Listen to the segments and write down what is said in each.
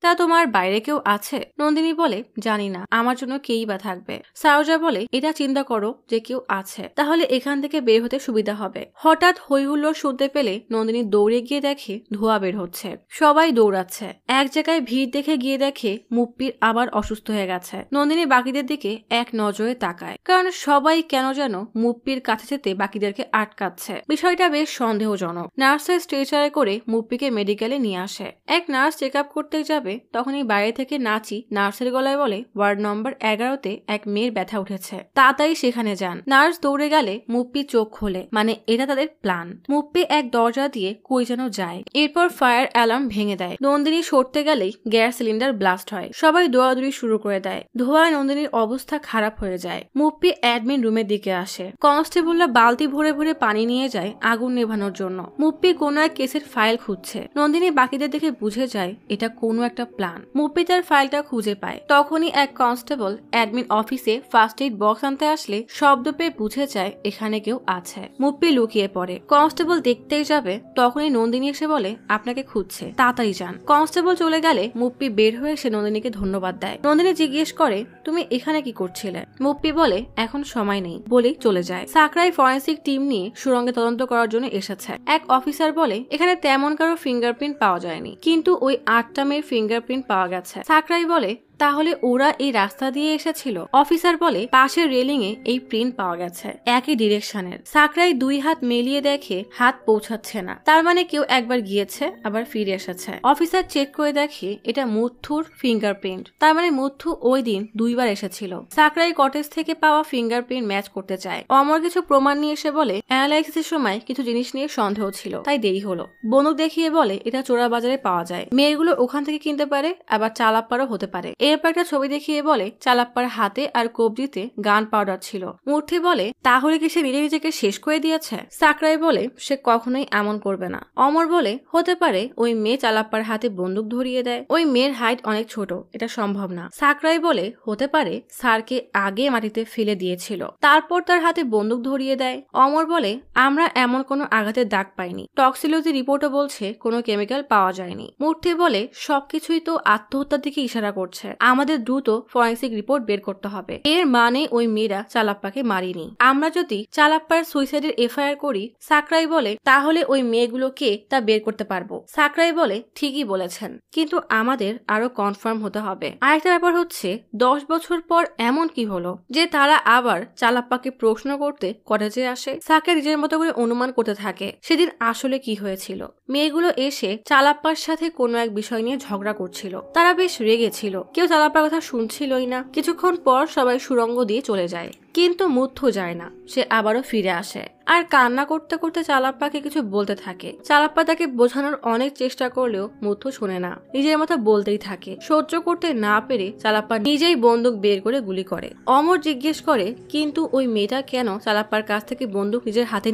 তা তোমার বাইরে কেউ আছে? নন্দিনী বলে, জানি না, আমার জন্য কেই বা থাকবে। সারোজা বলে, এটা চিন্তা করো যে কেউ আছে, তাহলে এখান থেকে বের হতে সুবিধা হবে। হঠাৎ হইহুল্লোড় শুনতে পেলে নন্দিনী দৌড়ে গিয়ে দেখে ধোঁয়া বের হচ্ছে, সবাই দৌড়াচ্ছে। এক জায়গায় ভিড় দেখে গিয়ে দেখে মুপ্পির আবার অসুস্থ হয়ে গেছে। নন্দিনী বাকিদের দিকে এক নজরে তাকায়, কারণ সবাই কেন যেন মুপ্পির কাছে যেতে বাকিদেরকে আটকাচ্ছে। বিষয়টা বেশ সন্দেহজনক। নার্সের স্ট্রেচারে করে মুপ্পিকে মেডিকেলে নিয়ে আসে। এক নার্স চেক আপ করতে যাবে, তখনই বাইরে থেকে নাচি নার্সের গলায় বলে, ওয়ার্ড নম্বর 11-তে এক মেয়ের ব্যথা উঠেছে, তাড়াতাড়ি সেখানে যান। নার্স দৌড়ে গেলে মুপ্পি চোখ খোলে, মানে এটা তাদের প্ল্যান। মুপ্পি এক দরজা দিয়ে কই যেন যায়, এরপর ফায়ার অ্যালার্ম ভেঙে দেয়। নন্দিনী সরতে গেলেই গ্যাস সিলিন্ডার ব্লাস্ট হয়, সবাই দৌড়াদৌড়ি শুরু করে দেয়। ধোঁয়ায় নন্দিনীর অবস্থা খারাপ হয়ে যায়। মুপ্পি অ্যাডমিন রুমের দিকে আসে। কনস্টেবলরা বালতি ভরে ভরে পানি নিয়ে যায় আগুন নেভানোর জন্য। মুপ্পি কোনো এক কেসের ফাইল খুঁজছে। নন্দিনী বাকিদের দেখে বুঝে যায় এটা কোনো একটা প্ল্যান। মুপ্পি তার ফাইলটা খুঁজে পায়। তখনই এক কনস্টেবল অ্যাডমিন অফিসে ফার্স্ট এইড বক্স আনতে আসলে শব্দ পেয়ে বুঝে যায় এখানে কেউ আছে। মুপ্পি লুকিয়ে পড়ে। কনস্টেবল দেখতেই যাবে, তখনই নন্দিনী এসে বলে, আপনাকে খুঁজছে, তাড়াতাড়ি যান। কনস্টেবল চলে গেলে মুপ্পি বের হয়ে সে নন্দিনীকে ধন্যবাদ দেয়। নন্দিনী জিজ্ঞেস করে, তুমি এখানে কি করছিলে? মুপ্পি বলে, এখন সময় নেই, বলেই চলে যায়। সাকরাই ফরেন্সিক টিম নিয়ে সুরঙ্গে তদন্ত করার জন্য এসেছে। এক অফিসার বলে, এখানে তেমন কারো ফিঙ্গারপ্রিন্ট পাওয়া যায়নি, কিন্তু ওই 8টা মেয়ের ফিঙ্গারপ্রিন্ট পাওয়া গেছে। সাকরাই বলে, তাহলে ওরা এই রাস্তা দিয়ে এসেছিল? অফিসার বলে, পাশের রেলিং এ এই প্রিন্ট পাওয়া গেছে, একই ডিরেকশনের। সাকরাই 2 হাত মেলিয়ে দেখে হাত পৌঁছাচ্ছে না, তার মানে কেউ একবার গিয়েছে আবার ফিরে এসেছে। অফিসার চেক করে দেখে এটা মুথুর ফিঙ্গারপ্রিন্ট, তার মানে মুথু ওই দিন 2 বার এসেছিল। সাকরাই কটেজ থেকে পাওয়া ফিঙ্গারপ্রিন্ট ম্যাচ করতে চায়। অমর কিছু প্রমাণ নিয়ে এসে বলে, অ্যানালাইসিসের সময় কিছু জিনিস নিয়ে সন্দেহ ছিল, তাই দেরি হলো। বন্দুক দেখিয়ে বলে, এটা চোরা বাজারে পাওয়া যায়, মেয়েগুলো ওখান থেকে কিনতে পারে, আবার চালাপ্পারও হতে পারে। এরপর একটা ছবি দেখিয়ে বলে, চালাপ্পার হাতে আর কবজিতে গান পাউডার ছিল। মূর্তি বলে, তাহলে কি সে নিজে নিজেকে শেষ করে দিয়েছে? সাকরাই বলে, সে কখনোই এমন করবে না। অমর বলে, হতে পারে ওই মেয়ে চালাপ্পার হাতে বন্দুক ধরিয়ে দেয়, ওই মেয়ের হাইট অনেক ছোট, এটা সম্ভব না। সাকরাই বলে, হতে পারে স্যারকে আগে মাটিতে ফেলে দিয়েছিল, তারপর তার হাতে বন্দুক ধরিয়ে দেয়। অমর বলে, আমরা এমন কোনো আঘাতের দাগ পাইনি, টক্সিলজি রিপোর্টও বলছে কোনো কেমিক্যাল পাওয়া যায়নি। মূর্তি বলে, সবকিছুই তো আত্মহত্যার দিকে ইশারা করছে, আমাদের দ্রুত ফরেন্সিক রিপোর্ট বের করতে হবে। এর মানে ওই মেয়েরা চালাপ্পাকে মারিনি। আমরা যদি চালাপ্পার সুইসাইডের এফআইআর করি, সাকরাই বলে, তাহলে ওই মেয়েগুলো কে তা বের করতে পারবো। সাকরাই বলে, ঠিকই বলেছেন, কিন্তু আমাদের আরো কনফার্ম হতে হবে। আরেকটা ব্যাপার হচ্ছে, 10 বছর পর এমন কি হলো যে তারা আবার চালাপ্পাকে প্রশ্ন করতে কলেজে আসে? সাকে নিজের মতো করে অনুমান করতে থাকে সেদিন আসলে কি হয়েছিল। মেয়েগুলো এসে চালাপ্পার সাথে কোনো এক বিষয় নিয়ে ঝগড়া করছিল, তারা বেশ রেগে ছিল, কেউ চালাপ্পার কথা শুনছিলই না। কিছুক্ষণ পর সবাই সুরঙ্গ দিয়ে চলে যায়, কিন্তু মুথু যায় না, সে আবারও ফিরে আসে আর কান্না করতে করতে চালাপ্পাকে কিছু বলতে থাকে। চালাপ্পা তাকে বোঝানোর অনেক চেষ্টা করলেও মুথু শোনে না, নিজের মতো বলতেই থাকে। সহ্য করতে না পেরে চালাপ্পা নিজেই বন্দুক বের করে গুলি করে। অমর জিজ্ঞেস করে, কিন্তু ওই মেয়েটা কেন চালাপ্পার কাছ থেকে বন্দুক নিজের হাতে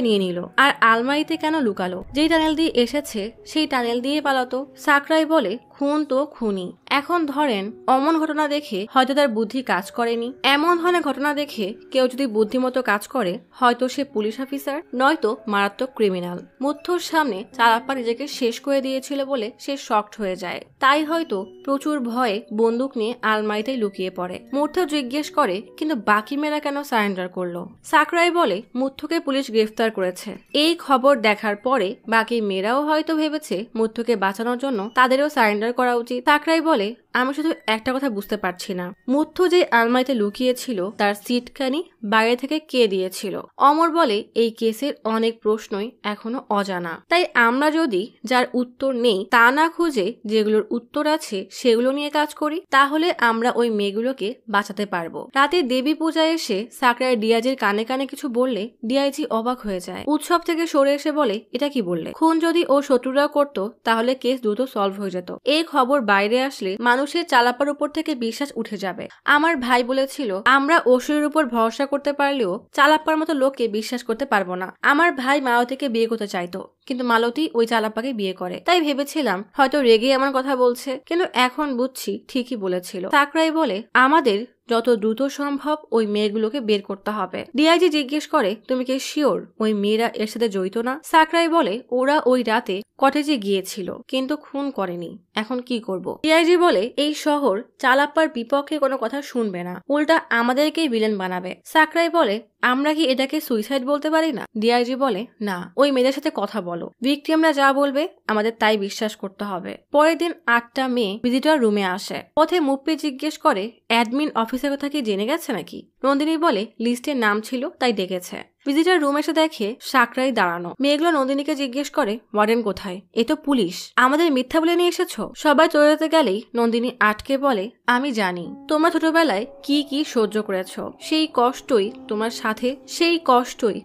নিয়ে নিল আর আলমারিতে কেন লুকালো? যেই টানেল দিয়ে এসেছে সেই টানেল দিয়ে পালাতো। সাকরাই বলে, খুন তো খুনি। এখন ধরেন অমন ঘটনা দেখে হয়তো তার বুদ্ধি কাজ করেনি, এমন ধরনের ঘটনা দেখে কেউ যদি বুদ্ধিমতো কাজ করে, হয়তো সে পুলিশ অফিসার, নয়তো মারাত্মক ক্রিমিনাল। মুথুর সামনে চালাপ্পা নিজেকে শেষ করে দিয়েছিল বলে সে শকড হয়ে যায়, তাই হয়তো প্রচুর ভয়ে বন্দুক নিয়ে আলমারিতেই লুকিয়ে পড়ে। মুথু জিজ্ঞেস করে, কিন্তু বাকি মেয়েরা কেন সারেন্ডার করলো? সাকরাই বলে, মুথুকে পুলিশ গ্রেফতার করেছে। এই খবর দেখার পরে বাকি মেয়েরাও হয়তো ভেবেছে মুথুকে বাঁচানোর জন্য তাদেরও সারেন্ডার করা উচিত। সাকরাই বলে, আমি শুধু একটা কথা বুঝতে পারছি না, মুথু যে আলমারিতে লুকিয়েছিল তার সিটখানি বাইরে থেকে কে দিয়েছিল? অমর বলে, এই কেসের অনেক প্রশ্নই এখনো অজানা, তাই আমরা যদি যার উত্তর নেই তা না খুঁজে যেগুলোর উত্তর আছে সেগুলো নিয়ে কাজ করি, তাহলে আমরা ওই মেয়েগুলোকে বাঁচাতে পারবো। রাতে দেবী পূজায় এসে সাকরাই ডিআইজির কানে কানে কিছু বললে ডিআইজি অবাক হয়ে যায়। উৎসব থেকে সরে এসে বলে, এটা কি বললে? খুন যদি ও শত্রুরাও করতো তাহলে কেস দ্রুত সলভ হয়ে যেত। এই খবর বাইরে আসলে মানুষের চালাপ্পার উপর থেকে বিশ্বাস উঠে যাবে। আমার ভাই বলেছিল, আমরা অসুরের উপর ভরসা করতে পারলেও চালাপ্পার মতো লোককে বিশ্বাস করতে পারবো না। আমার ভাই মালতীকে বিয়ে করতে চাইতো, কিন্তু মালতী ওই চালাপ্পাকে বিয়ে করে, তাই ভেবেছিলাম হয়তো রেগে আমার কথা বলছে, কিন্তু এখন বুঝছি ঠিকই বলেছিল। সাকরাই বলে, আমাদের যত দ্রুত সম্ভব ওই মেয়েগুলোকে বের করতে হবে। ডিআইজি জিজ্ঞেস করে, তুমি কি শিওর ওই মেয়েরা এর সাথে জড়িত না? সাকরাই বলে, ওরা ওই রাতে কটেজে গিয়েছিল কিন্তু খুন করেনি, এখন কি করব? ডিআইজি বলে এই শহর চালাপ্পার বিপক্ষে কোনো কথা শুনবে না, উল্টা আমাদেরকেই ভিলেন বানাবে। সাকরাই বলে আমরা কি এটাকে সুইসাইড বলতে পারি না? ডিআইজি বলে না, ওই মেয়েদের সাথে কথা বলো, ভিকটিমরা যা বলবে আমাদের তাই বিশ্বাস করতে হবে। পরের দিন 8টা মেয়ে ভিজিটর রুমে আসে। পথে মুপ্পি জিজ্ঞেস করে অ্যাডমিন অফিসের কথা কি জেনে গেছে নাকি? নন্দিনী বলে লিস্টে নাম ছিল তাই ডেকেছে। ভিজিটর রুম এসে দেখে সাকরাই দাঁড়ানো। মেয়েগুলো নন্দিনীকে জিজ্ঞেস করে ওয়ার্ডেন কোথায়? এ তো পুলিশ, আমাদের মিথ্যা বলে নিয়ে এসেছো? সবাই চলে যেতে গেলেই নন্দিনী আটকে বলে আমি জানি তোমরা ছোটবেলায় কি কি সহ্য করেছো, সেই কষ্টই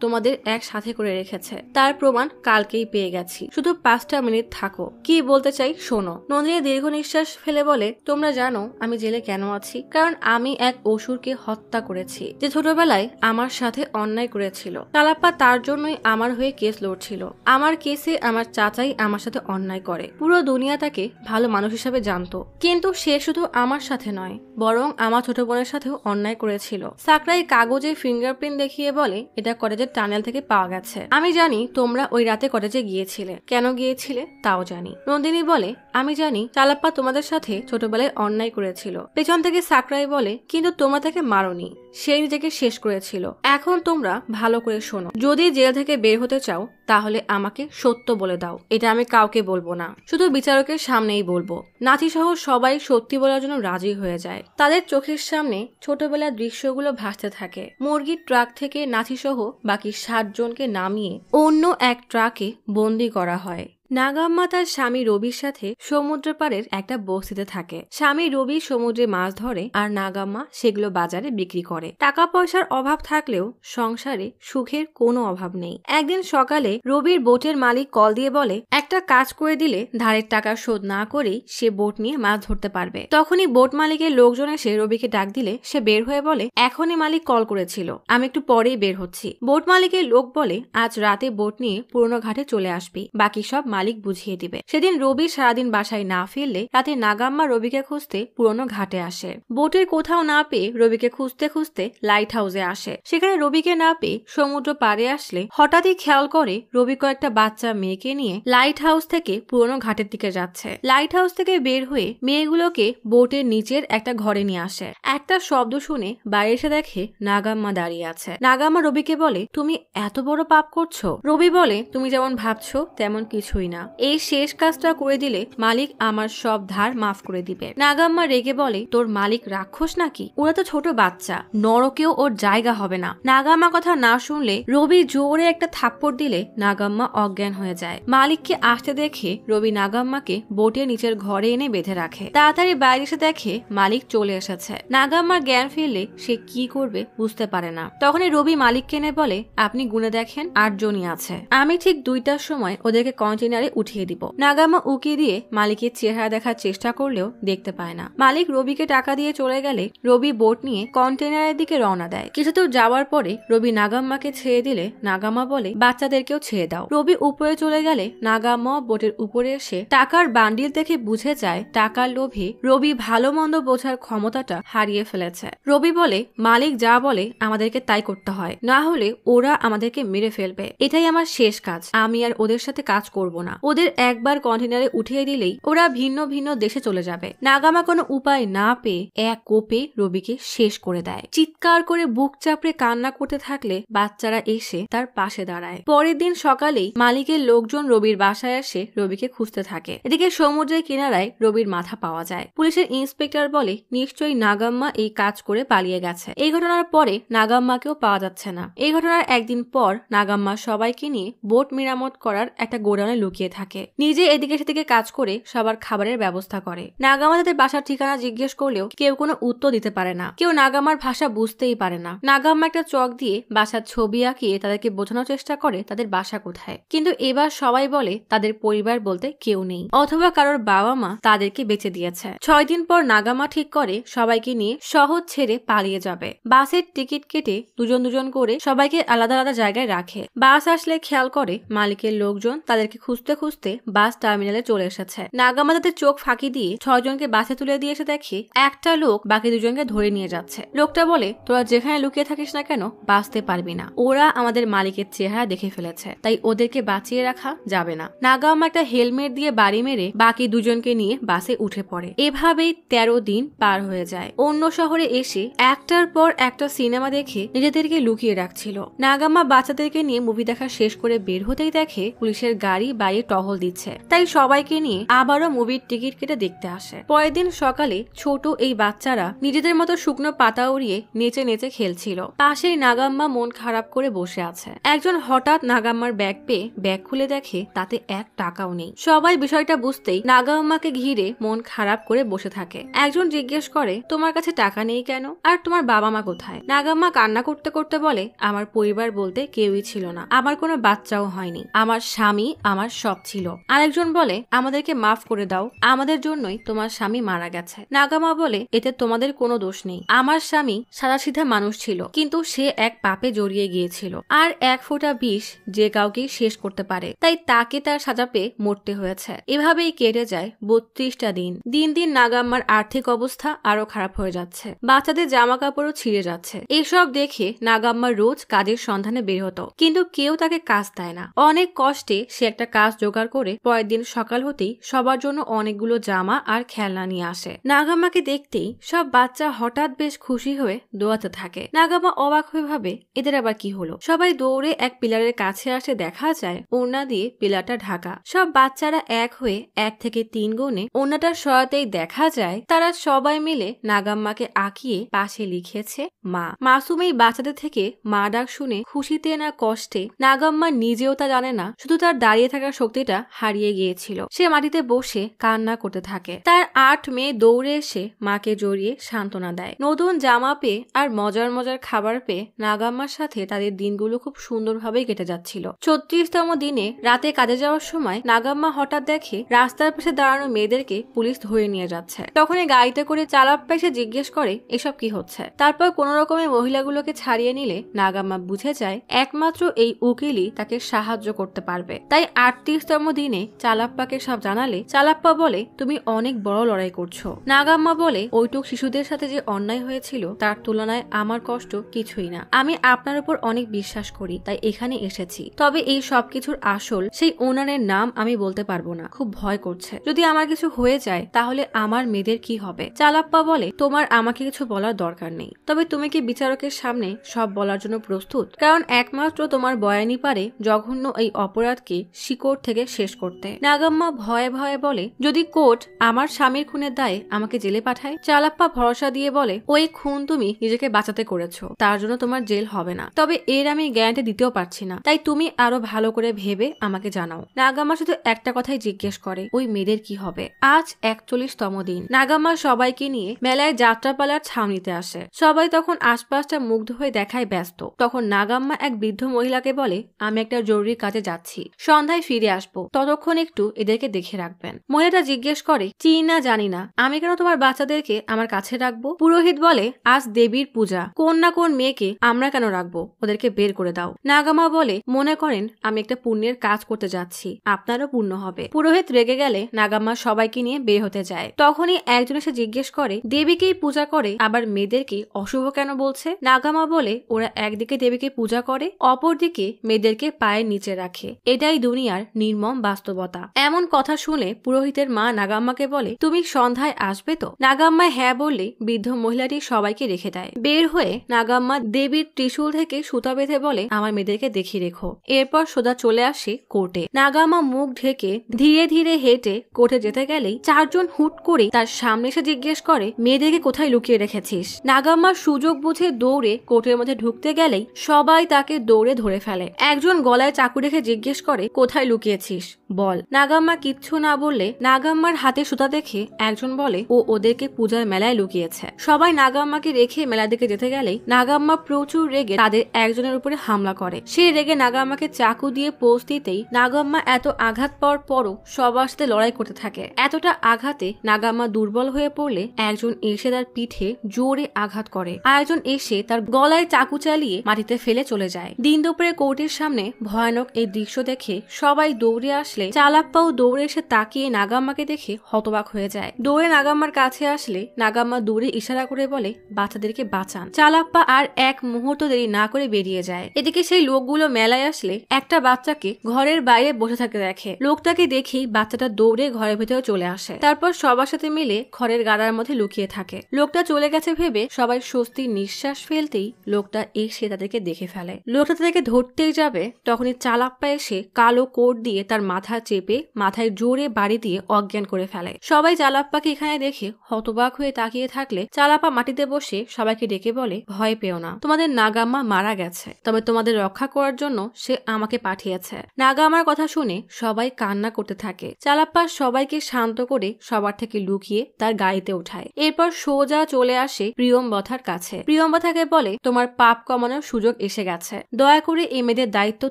তোমাদের একসাথে করে রেখেছে, তার প্রমাণ কালকেই পেয়ে গেছি, শুধু 5টা মিনিট থাকো, কি বলতে চাই শোনো। নন্দিনী দীর্ঘ নিঃশ্বাস ফেলে বলে তোমরা জানো আমি জেলে কেন আছি? কারণ আমি এক অসুরকে হত্যা করেছি যে ছোটবেলায় আমার সাথে অন্যায় করেছিল। চালাপ্পা তার জন্যই আমার হয়ে কেস লড়ছিল। আমার কেসে আমার চাচাই আমার সাথে অন্যায় করে। পুরো দুনিয়া তাকে ভালো মানুষ হিসেবে জানতো, কিন্তু সে শুধু আমার সাথে নয় বরং আমার ছোট বোনের সাথেও অন্যায় করেছিল। সাকরাই কাগজে ফিঙ্গারপ্রিন্ট দেখিয়ে বলে এটা কটেজের টানেল থেকে পাওয়া গেছে। আমি জানি তোমরা ওই রাতে কটেজে গিয়েছিলে, কেন গিয়েছিলে তাও জানি। নন্দিনী বলে আমি জানি চালাপ্পা তোমাদের সাথে ছোটবেলায় অন্যায় করেছিল। পেছন থেকে সাকরাই বলে কিন্তু তোমরা তাকে মারোনি, সে নিজেকে শেষ করেছিল। এখন তোমরা ভালো করে শোনো, যদি জেল থেকে বের হতে চাও তাহলে আমাকে সত্য বলে দাও, এটা আমি কাউকে বলবো না, শুধু বিচারকের সামনেই বলবো। নাথি সহ সবাই সত্যি বলার জন্য রাজি হয়ে যায়। তাদের চোখের সামনে ছোটবেলার দৃশ্যগুলো ভাসতে থাকে। মুরগির ট্রাক থেকে নাথি সহ বাকি 7 জনকে নামিয়ে অন্য এক ট্রাকে বন্দি করা হয়। নাগাম্মা তার স্বামী রবির সাথে সমুদ্র পাড়ের একটা বস্তিতে থাকে। স্বামী রবি সমুদ্রে মাছ ধরে আর নাগাম্মা সেগুলো বাজারে বিক্রি করে। টাকা পয়সার অভাব থাকলেও সংসারে সুখের কোনো অভাব নেই। একদিন সকালে রবির বোটের মালিক কল দিয়ে বলে একটা কাজ করে দিলে ধারের টাকা শোধ না করেই সে বোট নিয়ে মাছ ধরতে পারবে। তখনই বোট মালিকের লোকজন এসে রবিকে ডাক দিলে সে বের হয়ে বলে এখনই মালিক কল করেছিল, আমি একটু পরেই বের হচ্ছি। বোট মালিকের লোক বলে আজ রাতে বোট নিয়ে পুরনো ঘাটে চলে আসবি, বাকি সব মালিক বুঝিয়ে দিবে। সেদিন রবি সারাদিন বাসায় না ফিরলে রাতে নাগাম্মা রবিকে খুঁজতে পুরনো ঘাটে আসে। বোটের কোথাও না পেয়ে রবিকে খুঁজতে খুঁজতে লাইট হাউসে আসে। সেখানে রবিকে না পেয়ে সমুদ্র পাড়ে আসলে হঠাৎই খেয়াল করে রবি কয়েকটা বাচ্চা মেয়েকে নিয়ে লাইট হাউস থেকে পুরনো ঘাটের দিকে যাচ্ছে। লাইট হাউস থেকে বের হয়ে মেয়েগুলোকে বোটের নিচের একটা ঘরে নিয়ে আসে। একটা শব্দ শুনে বাইরে এসে দেখে নাগাম্মা দাঁড়িয়ে আছে। নাগাম্মা রবিকে বলে তুমি এত বড় পাপ করছো? রবি বলে তুমি যেমন ভাবছো তেমন কিছুই না, এই শেষ কাজটা করে দিলে মালিক আমার সব ধার মাফ করে দিবে। নাগাম্মা রেগে বলে তোর মালিক রাক্ষস নাকি? ওরা তো ছোট বাচ্চা, নরকেও ওর জায়গা হবে না। নাগাম্মা কথা না শুনলে রবি জোরে একটা থাপ্পড় দিলে নাগাম্মা অজ্ঞান হয়ে যায়। মালিককে আসতে দেখে রবি নাগাম্মাকে বোটের নিচের ঘরে এনে বেঁধে রাখে। তাড়াতাড়ি বাইরে এসে দেখে মালিক চলে এসেছে। নাগাম্মার জ্ঞান ফিরলে সে কি করবে বুঝতে পারে না। তখনই রবি মালিককে এনে বলে আপনি গুনে দেখেন 8 জনই আছে, আমি ঠিক 2টার সময় ওদেরকে কন্টেনারে উঠিয়ে দিব। নাগাম্মা উকি দিয়ে মালিকের চেহারা দেখার চেষ্টা করলেও দেখতে পায় না। মালিক রবিকে টাকা দিয়ে চলে গেলে রবি বোট নিয়ে কন্টেনারের দিকে রওনা দেয়। কিছুদূর যাওয়ার পরে রবি নাগাম্মাকে ছেড়ে দিলে নাগাম্মা বলে বাচ্চাদেরকেও ছেড়ে দাও। রবি উপরে চলে গেলে নাগাম্মা বোটের উপরে এসে টাকার বান্ডিল দেখে বুঝে যায় টাকার লোভে রবি ভালো মন্দ বোঝার ক্ষমতাটা হারিয়ে ফেলেছে। রবি বলে মালিক যা বলে আমাদেরকে তাই করতে হয়, না হলে ওরা আমাদেরকে মেরে ফেলবে। এটাই আমার শেষ কাজ, আমি আর ওদের সাথে কাজ করব না। ওদের একবার কন্টেনারে উঠিয়ে দিলেই ওরা ভিন্ন ভিন্ন দেশে চলে যাবে। নাগাম্মা কোনো উপায় না পেয়ে এক কোপে রবিকে শেষ করে দেয়। চিৎকার করে বুক চাপড়ে কান্না করতে থাকলে বাচ্চারা এসে তার পাশে দাঁড়ায়। পরের দিন সকালেই মালিকের লোকজন রবির বাসায় এসে রবিকে খুঁজতে থাকে। এদিকে সমুদ্রের কিনারায় রবির মাথা পাওয়া যায়। পুলিশের ইন্সপেক্টর বলে নিশ্চয়ই নাগাম্মা এই কাজ করে পালিয়ে গেছে। এই ঘটনার পরে নাগাম্মাকেও পাওয়া যাচ্ছে না। এই ঘটনার একদিন পর নাগাম্মা সবাইকে নিয়ে বোট মেরামত করার একটা গোডাউনে লুকিয়ে থাকে। নিজে এদিকে সেদিকে কাজ করে সবার খাবারের ব্যবস্থা করে। নাগাম্মা তাদের বাসার ঠিকানা জিজ্ঞেস করলেও কেউ কোনো উত্তর দিতে পারে না। কেউ নাগাম্মার ভাষা বুঝতেই পারে না। নাগাম্মা একটা চক দিয়ে বাসার ছবি আঁকিয়ে তাদেরকে বোঝানোর চেষ্টা করে তাদের বাসা কোথায়, কিন্তু এবার সবাই বলে তাদের পরিবার বলতে কেউ নেই, অথবা কারোর বাবা মা তাদেরকে বেঁচে দিয়েছে। 6 দিন পর নাগাম্মা ঠিক করে সবাইকে নিয়ে শহর ছেড়ে পালিয়ে যাবে। বাসের টিকিট কেটে দুজন দুজন করে সবাইকে আলাদা আলাদা জায়গায় রাখে। বাস আসলে খেয়াল করে মালিকের লোকজন তাদেরকে খুঁজতে খুঁজতে খুঁজতে বাস টার্মিনালে চলে এসেছে। নাগাম্মা তাদের চোখ ফাঁকি দিয়ে 6 জনকে বাসে তুলে দিয়ে এসে দেখে একটা লোক বাকি 2 জনকে ধরে নিয়ে যাচ্ছে। লোকটা বলে, তোরা যেখানে লুকিয়ে থাকিস না কেন বাঁচতে পারবি না। ওরা আমাদের মালিকের চেহারা দেখে ফেলেছে, তাই ওদেরকে বাঁচিয়ে রাখা যাবে না। নাগাম্মা একটা হেলমেট দিয়ে বাড়ি মেরে বাকি 2 জনকে নিয়ে বাসে উঠে পড়ে। এভাবেই 13 দিন পার হয়ে যায়। অন্য শহরে এসে একটার পর একটা সিনেমা দেখে নিজেদেরকে লুকিয়ে রাখছিল। নাগাম্মা বাচ্চাদেরকে নিয়ে মুভি দেখা শেষ করে বের হতেই দেখে পুলিশের গাড়ি বাইরে টহল দিচ্ছে, তাই সবাইকে নিয়ে আবারও মুভির টিকিট কেটে দেখতে আসে। পরের দিন সকালে ছোট এই বাচ্চারা নিজেদের মতো শুকনো পাতা উড়িয়ে নেচে নেচে খেলছিল। পাশেই নাগাম্মা মন খারাপ করে বসে আছে। একজন হঠাৎ নাগাম্মার ব্যাগ পেয়ে ব্যাগ খুলে দেখে তাতে 1 টাকাও নেই। সবাই বিষয়টা বুঝতেই নাগাম্মাকে ঘিরে মন খারাপ করে বসে থাকে। একজন জিজ্ঞেস করে, তোমার কাছে টাকা নেই কেন, আর তোমার বাবা মা কোথায়? নাগাম্মা কান্না করতে করতে বলে, আমার পরিবার বলতে কেউই ছিল না, আমার কোনো বাচ্চাও হয়নি, আমার স্বামী আমার সব ছিল। আরেকজন বলে, আমাদেরকে মাফ করে দাও, আমাদের জন্যই তোমার স্বামী মারা গেছে। নাগাম্মা বলে, এতে তোমাদের কোনো দোষ নেই, আমার স্বামী সাদাসিধা মানুষ ছিল, কিন্তু সে এক পাপে জড়িয়ে গিয়েছিল, আর 1 ফোঁটা বিষ যে কাউকে শেষ করতে পারে, তাই তাকে তার সাজা পেয়ে মরতে হয়েছে। এভাবেই কেটে যায় 32টা দিন। দিন দিন নাগাম্মার আর্থিক অবস্থা আরো খারাপ হয়ে যাচ্ছে, বাচ্চাদের জামা কাপড়ও ছিঁড়ে যাচ্ছে। এসব দেখে নাগাম্মা রোজ কাজের সন্ধানে বের হতো, কিন্তু কেউ তাকে কাজ দেয় না। অনেক কষ্টে সে একটা কাজ জোগাড় করে পরের দিন সকাল হতেই সবার জন্য অনেকগুলো জামা আর খেলনা নিয়ে আসে। নাগাম্মাকে দেখতেই সব বাচ্চা হঠাৎ বেশ খুশি হয়ে দৌড়াতে থাকে। নাগাম্মা অবাক হয়ে ভাবে, এদের আবার কি হলো? সবাই দৌড়ে এক পিলারের কাছে আসে, দেখা যায় ওড়না দিয়ে পিলারটা ঢাকা। সব বাচ্চারা এক হয়ে 1 থেকে 3 গুণে ওড়নাটা সরাতেই দেখা যায় তারা সবাই মিলে নাগাম্মাকে আঁকিয়ে পাশে লিখেছে মা। মাসুম এই বাচ্চাদের থেকে মা ডাক শুনে খুশিতে না কষ্টে নাগাম্মা নিজেও তা জানে না, শুধু তার দাঁড়িয়ে থাকার শক্তিটা হারিয়ে গিয়েছিল। সে মাটিতে বসে কান্না করতে থাকে। তার 8 মেয়ে দৌড়ে এসে মাকে জড়িয়ে সান্ত্বনা দেয়। নতুন জামা পেয়ে আর মজার মজার খাবার পেয়ে নাগাম্মার সাথে তাদের দিনগুলো খুব সুন্দরভাবেই কেটে যাচ্ছিল। 36তম দিনে রাতে কাজে যাওয়ার সময় নাগাম্মা হঠাৎ দেখে রাস্তার পাশে দাঁড়ানো মেয়েদেরকে পুলিশ ধরে নিয়ে যাচ্ছে। তখন এই গাড়িতে করে চালাপ্পা এসে জিজ্ঞেস করে, এসব কি হচ্ছে? তারপর কোন রকমে মহিলাগুলোকে ছাড়িয়ে নিলে নাগাম্মা বুঝে যায় একমাত্র এই উকিলই তাকে সাহায্য করতে পারবে। তাই 38তম দিনে চালাপ্পাকে সব জানালে চালাপ্পা বলে, তুমি অনেক বড় লড়াই করছো। নাগাম্মা বলে, ওইটুক শিশুদের সাথে যে অন্যায় হয়েছিল তার তুলনায় আমার কষ্ট কিছুই না। আমি আপনার উপর অনেক বিশ্বাস করি, তাই এখানে এসেছি। তবে এই সবকিছুর আসল সেই ওনারের নাম আমি বলতে পারবো না, খুব ভয় করছে। যদি আমার কিছু হয়ে যায় তাহলে আমার মেয়েদের কি হবে? চালাপ্পা বলে, তোমার আমাকে কিছু বলার দরকার নেই, তবে তুমি কি বিচারকের সামনে সব বলার জন্য প্রস্তুত? কারণ একমাত্র তোমার বয়ানই পারে জঘন্য এই অপরাধকে শিকড় থেকে শেষ করতে। নাগাম্মা ভয়ে ভয়ে বলে, যদি কোর্ট আমার স্বামীর খুনের দায়ে আমাকে জেলে পাঠায়? চালাপ্পা ভরসা দিয়ে বলে, ওই খুন তুমি নিজেকে বাঁচাতে করেছো, তার জন্য তোমার জেল হবে না, তবে এর আমি গ্যারান্টি দিতেও পারছি না, তাই তুমি আরো ভালো করে ভেবে আমাকে জানাও। নাগাম্মা শুধু একটা কথাই জিজ্ঞেস করে, ওই মেয়েদের কি হবে? আজ 41তম দিন। নাগাম্মা সবাইকে নিয়ে মেলায় যাত্রাপালার ছাউনিতে আসে। সবাই তখন আশপাশটা মুগ্ধ হয়ে দেখায় ব্যস্ত। তখন নাগাম্মা এক বৃদ্ধ মহিলাকে বলে, আমি একটা জরুরি কাজে যাচ্ছি, সন্ধ্যায় ফিরে আসবো, ততক্ষণ একটু এদেরকে দেখে রাখবেন। মহিলাটা জিজ্ঞেস করে, চিনি না জানি না, আমি কেন তোমার বাচ্চাদেরকে আমার কাছে রাখবো? পুরোহিত বলে, আজ দেবীর পূজা, কোন না কোন মেয়েকে আমরা কেন রাখবো, ওদেরকে বের করে দাও। নাগাম্মা বলে, মনে করেন আমি একটা পুণ্যের কাজ করতে যাচ্ছি, আপনারও পুণ্য হবে। পুরোহিত রেগে গেলে নাগাম্মা সবাইকে নিয়ে বের হতে যায়। তখনই একজন এসে জিজ্ঞেস করে, দেবীকেই পূজা করে আবার মেয়েদেরকে অশুভ কেন বলছে? নাগাম্মা বলে, ওরা একদিকে দেবীকে পূজা করে, অপরদিকে মেয়েদেরকে পায়ের নিচে রাখে, এটাই দুনিয়ার নির্মম বাস্তবতা। এমন কথা শুনে পুরোহিতের মা নাগাম্মাকে বলে, তুমি সন্ধ্যায় আসবে তো? নাগাম্মা হ্যাঁ বললে বৃদ্ধ মহিলাটি সবাইকে রেখে দেয়। বের হয়ে নাগাম্মা দেবীর ত্রিশূল থেকে সুতা বেঁধে বলে, আমার মেয়েদেরকে দেখিয়ে রেখো। এরপর সোজা চলে আসে কোর্টে। নাগাম্মা মুখ ঢেকে ধীরে ধীরে হেঁটে কোর্টে যেতে গেলেই 4 জন হুট করে তার সামনে এসে জিজ্ঞেস করে, মেয়েদেরকে কোথায় লুকিয়ে রেখেছিস? নাগাম্মা সুযোগ বুঝে দৌড়ে কোর্টের মধ্যে ঢুকতে গেলেই সবাই তাকে দৌড়ে ধরে ফেলে। একজন গলায় চাকু রেখে জিজ্ঞেস করে, কোথায় লুকিয়েছিস বল। নাগাম্মা কিচ্ছু না বললে নাগাম্মার হাতে সুতা দেখে একজন বলে, ও ওদেরকে পূজার মেলায় লুকিয়েছে। সবাই নাগাম্মাকে রেখে মেলার দিকে যেতে গেলেই নাগাম্মা প্রচুর রেগে তাদের একজনের উপরে হামলা করে। সে রেগে নাগাম্মাকে চাকু দিয়ে পোষ দিতেই নাগাম্মা এত আঘাত পাওয়ার পরও সবার সাথে লড়াই করতে থাকে। এতটা আঘাতে নাগাম্মা দুর্বল হয়ে পড়লে একজন এসে তার পিঠে জোরে আঘাত করে, আর একজন এসে তার গলায় চাকু চালিয়ে মাটিতে ফেলে চলে যায়। দিন দুপুরে কোর্টের সামনে ভয়ানক এই দৃশ্য দেখে সবাই সবাই দৌড়ে আসলে চালাপ্পাও দৌড়ে এসে তাকিয়ে নাগাম্মাকে দেখে হতবাক হয়ে যায়। দৌড়ে নাগাম্মার কাছে আসলে নাগাম্মা দূরে ইশারা করে বলে বাচ্চাদেরকে বাঁচান। চালাপ্পা আর এক মুহূর্ত দেরি না করে বেরিয়ে যায়। এদিকে সেই লোকগুলো মেলায় আসলে একটা বাচ্চাকে ঘরের বাইরে বসে থাকতে দেখে। লোকটাকে দেখেই বাচ্চাটা দৌড়ে ঘরের ভেতরে চলে আসে। তারপর সবার সাথে মিলে ঘরের গাড়ার মধ্যে লুকিয়ে থাকে। লোকটা চলে গেছে ভেবে সবাই স্বস্তির নিঃশ্বাস ফেলতেই লোকটা এসে তাদেরকে দেখে ফেলে। লোকটা তাদেরকে ধরতেই যাবে তখনই চালাপ্পা এসে কালো কোট দিয়ে তার মাথা চেপে মাথায় জোরে বাড়ি দিয়ে অজ্ঞান করে ফেলে। সবাই চালাপ্পাকে এখানে দেখে হতবাক হয়ে তাকিয়ে থাকলে চালাপ্পা মাটিতে বসে সবাইকে ডেকে বলে ভয় পেও না, তোমাদের নাগাম্মা মারা গেছে, তবে তোমাদের রক্ষা করার জন্য সে আমাকে পাঠিয়েছে। নাগাম্মার কথা শুনে সবাই কান্না করতে থাকে। চালাপ্পা সবাইকে শান্ত করে সবার থেকে লুকিয়ে তার গাড়িতে উঠায়। এরপর সোজা চলে আসে প্রিয়ম্বথার কাছে। প্রিয়ম্বথাকে বলে তোমার পাপ কমানোর সুযোগ এসে গেছে, দয়া করে এই মেয়েদের দায়িত্ব